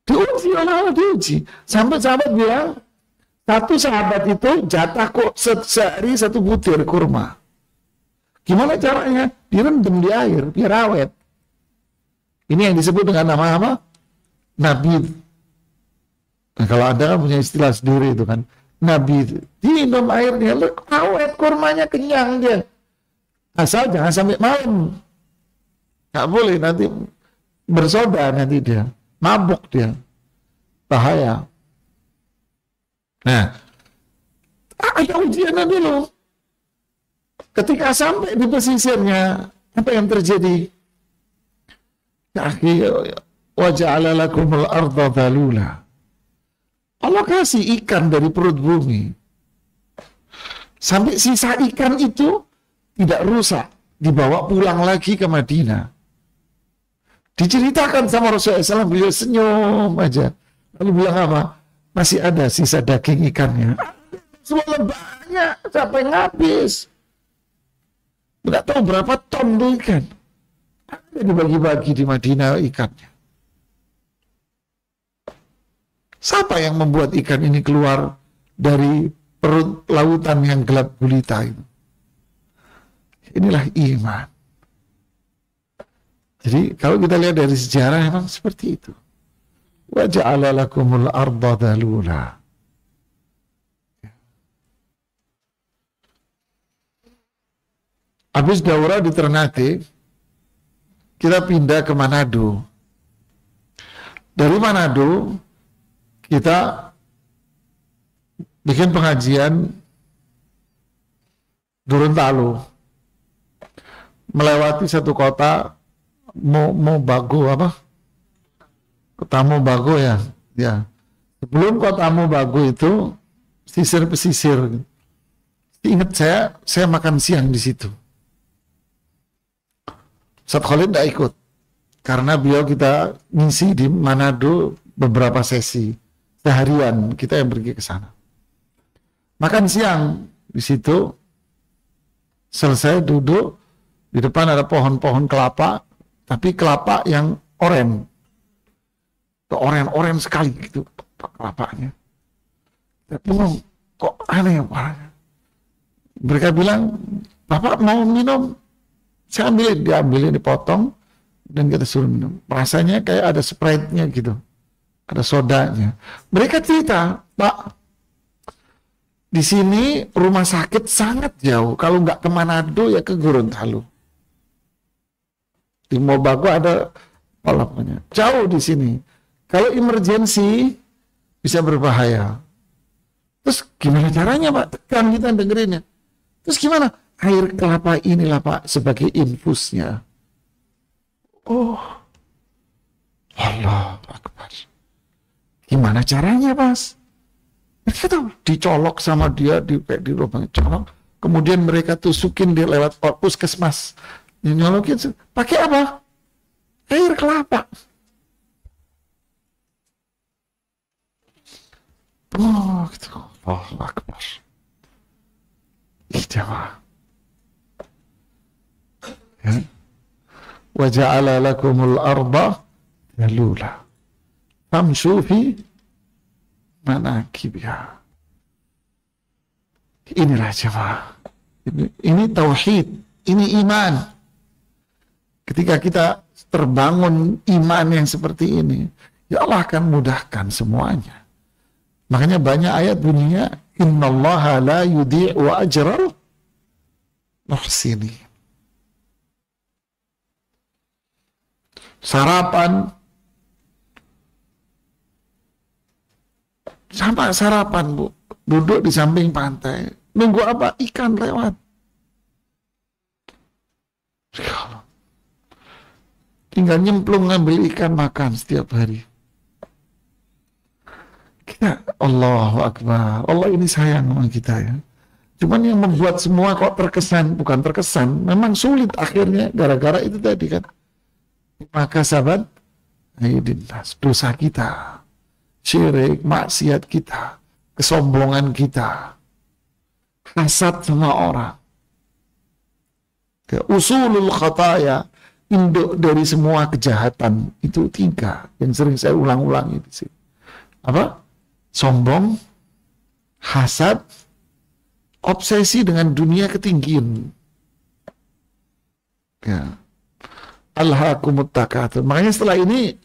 Speaker 1: Diuji Allah, diuji. Sampai sahabat bilang, satu sahabat itu jatah kok sehari satu butir kurma. Gimana caranya? Direndam di air, biar awet. Ini yang disebut dengan nama apa? Nabid. Nah, kalau Anda kan punya istilah sendiri itu kan. Nabid. Diminum airnya, awet kurmanya, kenyang dia. Asal jangan sampai malam. Nggak boleh, nanti bersoda nanti dia. Mabuk dia. Bahaya. Nah, ada ujiannya dulu. Ketika sampai di pesisirnya, apa yang terjadi? Ya akhi, wa ja'ala lakumul arda dhalula. Allah kasih ikan dari perut bumi. Sampai sisa ikan itu tidak rusak, dibawa pulang lagi ke Madinah. Diceritakan sama Rasulullah SAW, beliau senyum aja. Lalu bilang apa? Masih ada sisa daging ikannya. Semua banyak, sampai habis. Tidak tahu berapa ton tuh ikan. Ada dibagi-bagi di Madinah ikannya. Siapa yang membuat ikan ini keluar dari perut lautan yang gelap gulita itu? Inilah iman. Jadi kalau kita lihat dari sejarah memang seperti itu. Wa ja'ala lakumul arda dhalula. Habis daurah di Ternate, kita pindah ke Manado. Dari Manado, kita bikin pengajian Gorontalo. Melewati satu kota, Mobago apa? Kota Mobago ya. Ya. Sebelum kota Mobago itu pesisir-pesisir. Ingat saya makan siang di situ. Ustaz Khalid tidak ikut karena beliau kita ngisi di Manado beberapa sesi seharian, kita yang pergi ke sana. Makan siang di situ, selesai duduk di depan ada pohon-pohon kelapa, tapi kelapa yang oren, oren sekali gitu kelapanya. Bingung, kok aneh warnanya. Mereka bilang, Bapak mau minum? Saya ambilin, diambilin, dipotong, dan kita suruh minum. Rasanya kayak ada Sprite-nya gitu, ada sodanya. Mereka cerita, Pak, di sini rumah sakit sangat jauh. Kalau nggak ke Manado ya ke Gorontalo. Di Mobago ada apa namanya? Jauh di sini. Kalau emergency bisa berbahaya. Terus gimana caranya, Pak? Tekan kita dengerinnya. Terus gimana? Air kelapa inilah, Pak, sebagai infusnya. Oh, Allah Akbar. Gimana caranya, Mas? Mereka tuh dicolok sama dia di lubang colok. Kemudian mereka tusukin dia lewat puskesmas. Nyolokin, pakai apa? Air kelapa. Oh, gitu. Allah Akbar. Ijabah. Ya. Wa ja'ala lakumul arda dalula famshu fi manakibiha. Inilah jemaah. Ini tauhid, ini iman. Ketika kita terbangun iman yang seperti ini, ya Allah akan mudahkan semuanya. Makanya banyak ayat bunyinya innallaha la yudhi'u ajral muhsinin. Sarapan, sama sarapan, Bu, duduk di samping pantai, nunggu apa? Ikan lewat. Tinggal nyemplung ngambil ikan makan setiap hari. Kita, Allahu Akbar, Allah ini sayang sama kita ya. Cuman yang membuat semua kok terkesan, bukan terkesan, memang sulit akhirnya gara-gara itu tadi kan. Maka sahabat, ayudinnas, dosa kita, syirik, maksiat kita, kesombongan kita, hasad sama orang, usulul khataya, induk dari semua kejahatan itu 3 yang sering saya ulang-ulangi di sini. Apa? Sombong, hasad, obsesi dengan dunia ketinggian. Ya. Alhaakumut takatsur. Makanya setelah ini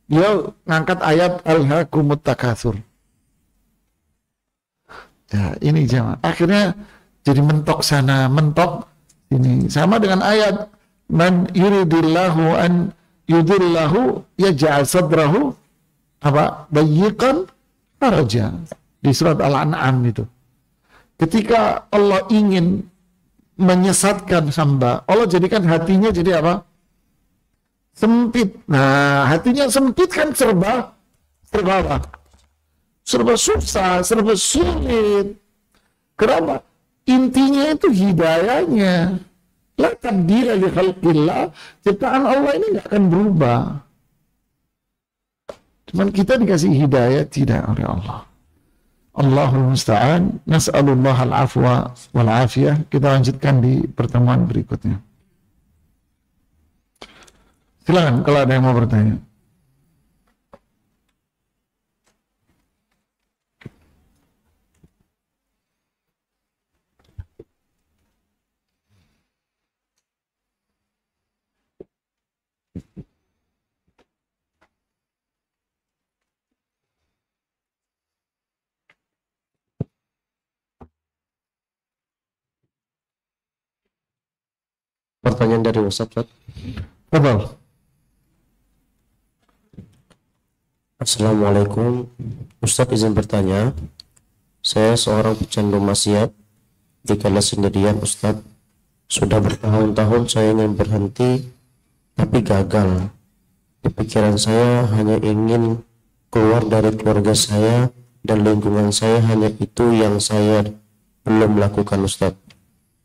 Speaker 1: dia ngangkat ayat alhaakumut takatsur. Ya, ini jemaah. Akhirnya jadi mentok sana, mentok ini. Sama dengan ayat man yuridillahu an yudillahu yaj'al sadrahu apa? Dayyiqan haraja. Di surat Al-An'am itu. Ketika Allah ingin menyesatkan hamba, Allah jadikan hatinya jadi apa? Sempit. Nah, hatinya sempit kan serba apa? Serba susah, serba sulit. Kenapa? Intinya itu hidayahnya. La tabdila li khalqillah. Ciptaan Allah ini nggak akan berubah. Cuman kita dikasih hidayah tidak oleh Allah. Allahul musta'an. Nas'alullah al-afwa wal-afiyah. Kita lanjutkan di pertemuan berikutnya. Silakan kalau ada yang mau bertanya.
Speaker 2: Pertanyaan dari WhatsApp.
Speaker 1: Betul.
Speaker 2: Assalamualaikum, Ustadz izin bertanya. Saya seorang pecandu maksiat. Dikala sendirian Ustadz, sudah bertahun-tahun saya ingin berhenti, tapi gagal. Di pikiran saya hanya ingin keluar dari keluarga saya dan lingkungan saya, hanya itu yang saya belum lakukan Ustadz.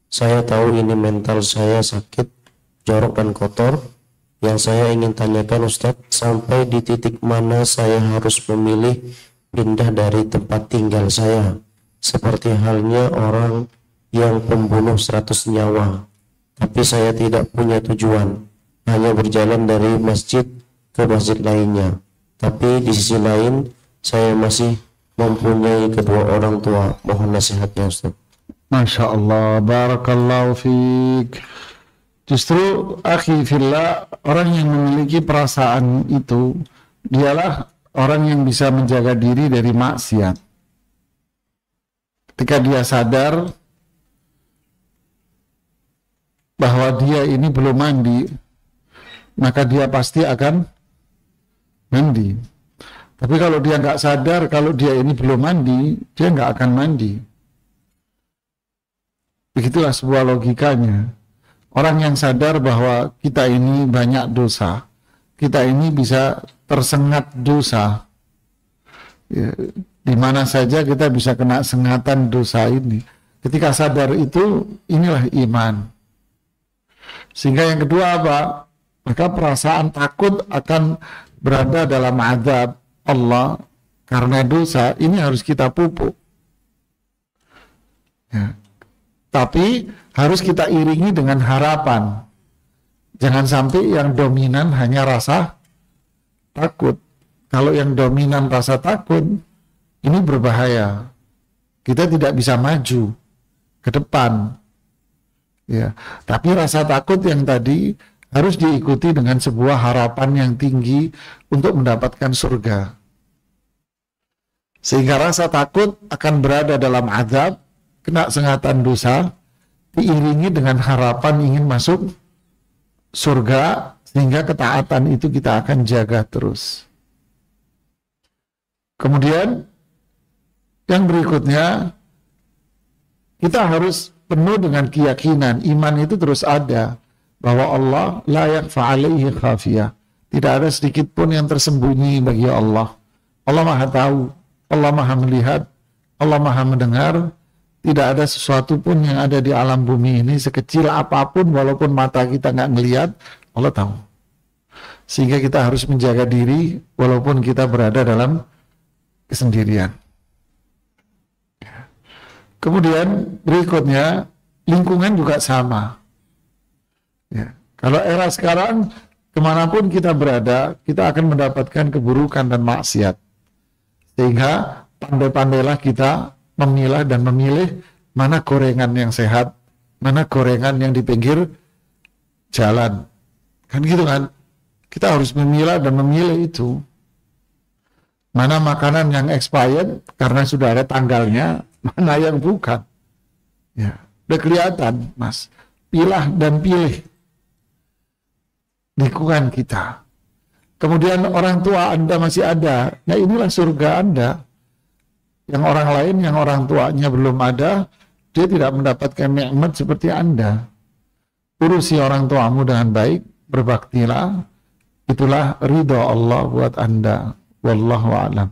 Speaker 2: Saya tahu ini mental saya sakit, jorok dan kotor. Yang saya ingin tanyakan Ustadz, sampai di titik mana saya harus memilih pindah dari tempat tinggal saya, seperti halnya orang yang pembunuh 100 nyawa, tapi saya tidak punya tujuan, hanya berjalan dari masjid ke masjid lainnya. Tapi di sisi lain, saya masih mempunyai kedua orang tua. Mohon nasihatnya Ustadz.
Speaker 1: Masya Allah, barakallahu fiik. Justru akhi fillah, orang yang memiliki perasaan itu dialah orang yang bisa menjaga diri dari maksiat. Ketika dia sadar bahwa dia ini belum mandi, maka dia pasti akan mandi. Tapi kalau dia nggak sadar kalau dia ini belum mandi, dia nggak akan mandi. Begitulah sebuah logikanya. Orang yang sadar bahwa kita ini banyak dosa, kita ini bisa tersengat dosa, ya, di mana saja kita bisa kena sengatan dosa ini. Ketika sadar itu, inilah iman. Sehingga yang kedua apa? Maka perasaan takut akan berada dalam azab Allah karena dosa, ini harus kita pupuk. Ya. Tapi harus kita iringi dengan harapan. Jangan sampai yang dominan hanya rasa takut. Kalau yang dominan rasa takut, ini berbahaya. Kita tidak bisa maju ke depan. Ya. Tapi rasa takut yang tadi harus diikuti dengan sebuah harapan yang tinggi untuk mendapatkan surga. Sehingga rasa takut akan berada dalam azab, kena sengatan dosa, diiringi dengan harapan ingin masuk surga, sehingga ketaatan itu kita akan jaga terus. Kemudian yang berikutnya, kita harus penuh dengan keyakinan, iman itu terus ada, bahwa Allah la yakhfa alaihi khafiyah. Tidak ada sedikit pun yang tersembunyi bagi Allah. Allah Maha tahu, Allah Maha melihat, Allah Maha mendengar. Tidak ada sesuatu pun yang ada di alam bumi ini, sekecil apapun, walaupun mata kita nggak ngelihat, Allah tahu. Sehingga kita harus menjaga diri, walaupun kita berada dalam kesendirian. Kemudian berikutnya, lingkungan juga sama. Ya. Kalau era sekarang, kemanapun kita berada, kita akan mendapatkan keburukan dan maksiat. Sehingga pandai-pandailah kita memilah dan memilih mana gorengan yang sehat, mana gorengan yang di pinggir jalan. Kan gitu kan? Kita harus memilah dan memilih itu. Mana makanan yang expired karena sudah ada tanggalnya, mana yang bukan. Ya, udah kelihatan, Mas. Pilah dan pilih lingkungan kita. Kemudian orang tua Anda masih ada. Nah, inilah surga Anda. Yang orang lain, yang orang tuanya belum ada, dia tidak mendapatkan nikmat seperti Anda. Urusi orang tuamu dengan baik, berbaktilah, itulah ridho Allah buat Anda. Wallahu a'lam.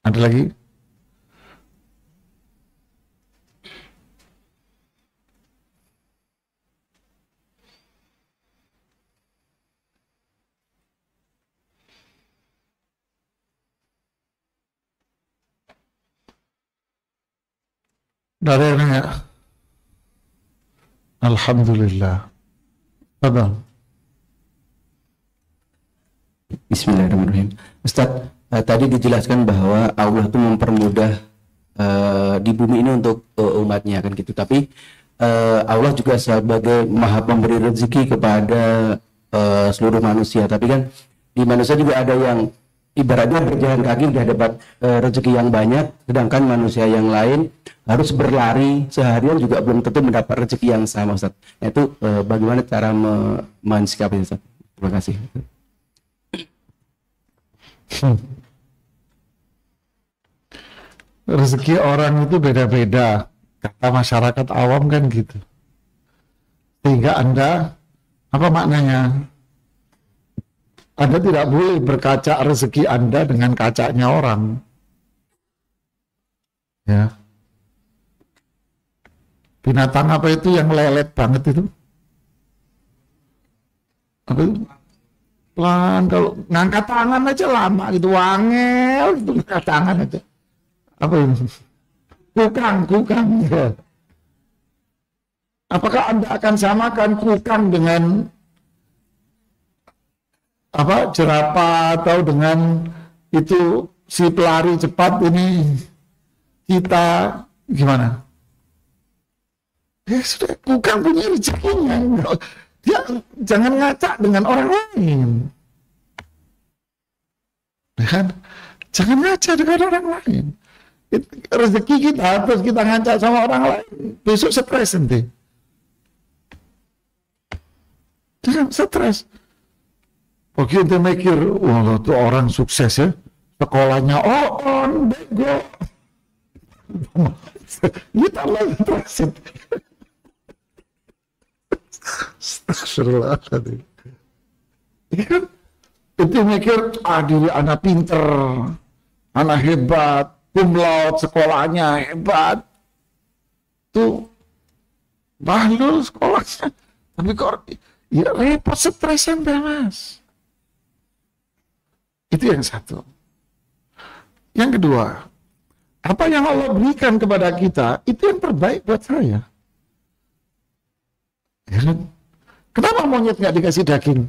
Speaker 1: Ada lagi? Dari yang nanya? Alhamdulillah. Fadal.
Speaker 3: Bismillahirrahmanirrahim. Ustadz, tadi dijelaskan bahwa Allah itu mempermudah di bumi ini untuk umatnya kan gitu. Tapi Allah juga sebagai maha pemberi rezeki kepada seluruh manusia. Tapi kan di manusia juga ada yang ibaratnya berjalan kaki sudah dapat rezeki yang banyak, sedangkan manusia yang lain harus berlari seharian juga belum tentu mendapat rezeki yang sama, Ustaz. Itu bagaimana cara mensikapi, Ustaz? Terima kasih.
Speaker 1: Rezeki orang itu beda-beda, kata masyarakat awam kan gitu. Sehingga Anda, apa maknanya? Anda tidak boleh berkaca rezeki Anda dengan kacanya orang. Ya. Binatang apa itu yang lelet banget itu? Apa itu? Pelan, kalau ngangkat tangan aja lama gitu, wangel gitu, ngangkat tangan aja. Apa ini? Kukang ya. Apakah Anda akan samakan kukang dengan apa jerapah atau dengan itu si pelari cepat ini, kita gimana? Ya sudah, bukan punya rezekinya. Dia jangan ngaca dengan orang lain. Ya kan? Jangan ngaca dengan orang lain. Rezeki kita terus kita ngaca sama orang lain, besok stres nanti. Jangan stres. Begitu mikir, wah itu orang sukses ya, sekolahnya on, bego. Kita lagi stresin. Astagfirullahaladzim. Itu mikir, diri anak pinter, anak hebat, cum laude, sekolahnya hebat. Tuh, bahlul sekolahnya. Tapi kok, ya repot, stresan deh mas. Itu yang satu. Yang kedua, apa yang Allah berikan kepada kita, itu yang terbaik buat saya. Ya kan? Kenapa monyet nggak dikasih daging?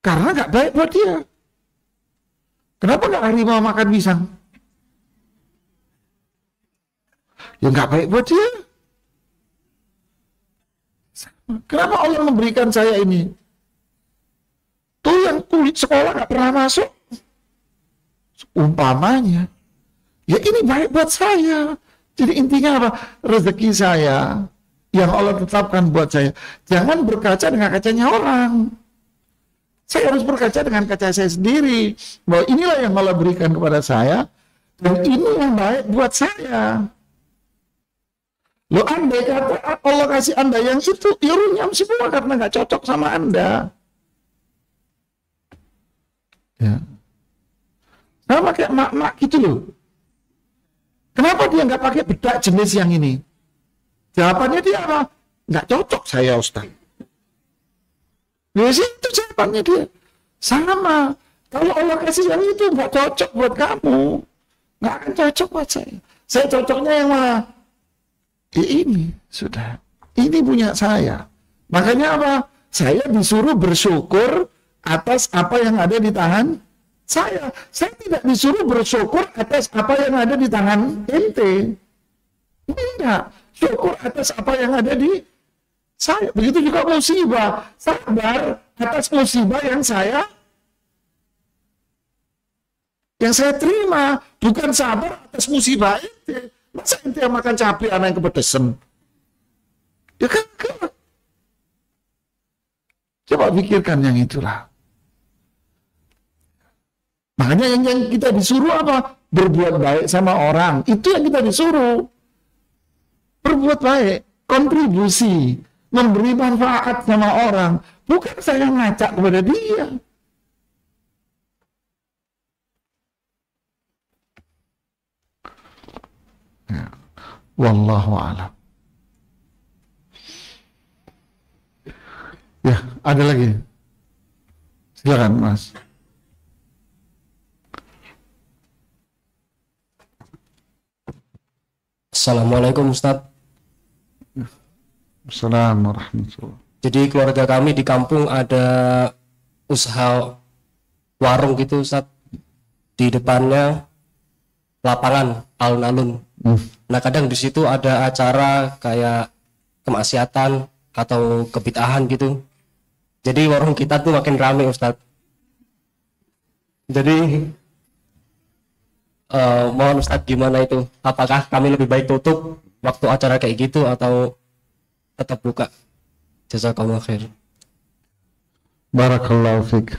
Speaker 1: Karena nggak baik buat dia. Kenapa nggak harimau makan pisang? Ya nggak baik buat dia. Kenapa Allah memberikan saya ini? Tuh yang kulit sekolah nggak pernah masuk. Umpamanya, ya ini baik buat saya. Jadi intinya apa? Rezeki saya yang Allah tetapkan buat saya. Jangan berkaca dengan kacanya orang. Saya harus berkaca dengan kaca saya sendiri. Bahwa inilah yang Allah berikan kepada saya. Dan ini yang baik buat saya. Loh andai kata Allah kasih Anda yang itu, ya runyam semua karena nggak cocok sama Anda. Ya. Sama kayak mak-mak gitu loh. Kenapa dia nggak pakai bedak jenis yang ini? Jawabannya dia apa? Nggak cocok saya Ustaz. Ya sih itu jawabannya dia. Sama. Kalau Allah kasih yang itu nggak cocok buat kamu, nggak akan cocok buat saya. Saya cocoknya yang mana? Ya ini sudah. Ini punya saya. Makanya apa? Saya disuruh bersyukur atas apa yang ada di tangan saya. Saya tidak disuruh bersyukur atas apa yang ada di tangan ente. Tidak. Syukur atas apa yang ada di saya. Begitu juga musibah. Sabar atas musibah yang saya terima. Bukan sabar atas musibah ente. Masa ente yang makan cabai, anak yang kepedesan? Ya kan? Coba pikirkan yang itulah. Makanya yang kita disuruh apa? Berbuat baik sama orang. Itu yang kita disuruh. Berbuat baik, kontribusi, memberi manfaat sama orang. Bukan saya ngacak kepada dia. Ya. Wallahu a'lam. Ya, ada lagi. Silakan, Mas.
Speaker 2: Assalamualaikum Ustaz.
Speaker 1: Assalamualaikum warahmatullahi.
Speaker 2: Jadi keluarga kami di kampung ada usaha warung gitu Ustaz. Di depannya lapangan alun-alun. Nah kadang di situ ada acara kayak kemaksiatan atau kebid'ahan gitu. Jadi warung kita tuh makin rame Ustaz. Jadi mohon Ustaz gimana itu? Apakah kami lebih baik tutup waktu acara kayak gitu atau tetap buka? Jazakallahu khair.
Speaker 1: Barakallahu fiik.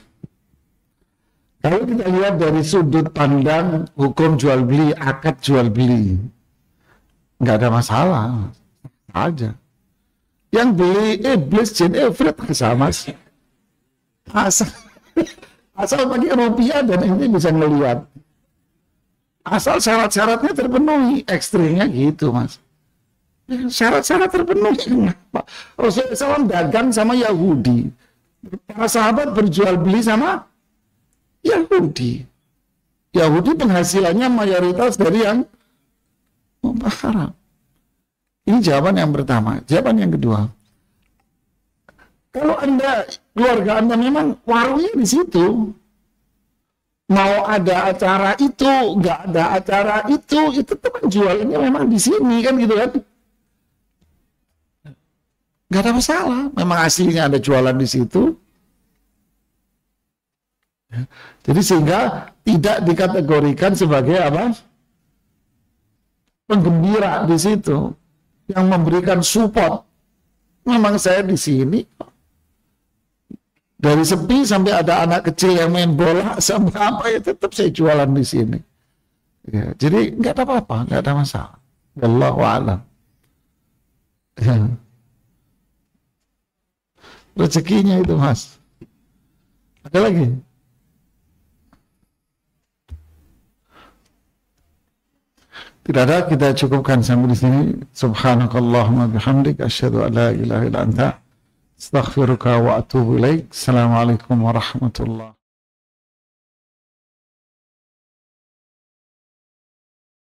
Speaker 1: Kalau kita lihat dari sudut pandang hukum jual beli, akad jual beli, nggak ada masalah, aja. Yang beli iblis jin ifrit sama sih. Asal pakai rupiah dan ini bisa ngelihat. Asal syarat-syaratnya terpenuhi, ekstrimnya gitu mas. Syarat-syarat terpenuhi. Kenapa? Rasulullah SAW dagang sama Yahudi. Para sahabat berjual beli sama Yahudi. Yahudi penghasilannya mayoritas dari yang haram. Ini jawaban yang pertama. Jawaban yang kedua. Kalau Anda, keluarga Anda memang warungnya di situ, mau ada acara itu, nggak ada acara itu tetap jualannya memang di sini kan gitu kan. Nggak ada masalah, memang aslinya ada jualan di situ. Jadi sehingga tidak dikategorikan sebagai apa? Penggembira di situ yang memberikan support. Memang saya di sini dari sepi sampai ada anak kecil yang main bola sampai apa ya tetap saya jualan di sini. Ya, jadi nggak ada apa-apa, nggak ada masalah. Wallahu a'lam. Ya. Rezekinya itu Mas. Ada lagi? Tidak ada, kita cukupkan sampai di sini. Subhanakallahumma bihamdik asyhadu an la ilaha illa anta astaghfiruka wa atubu ilaik. Assalamualaikum warahmatullahi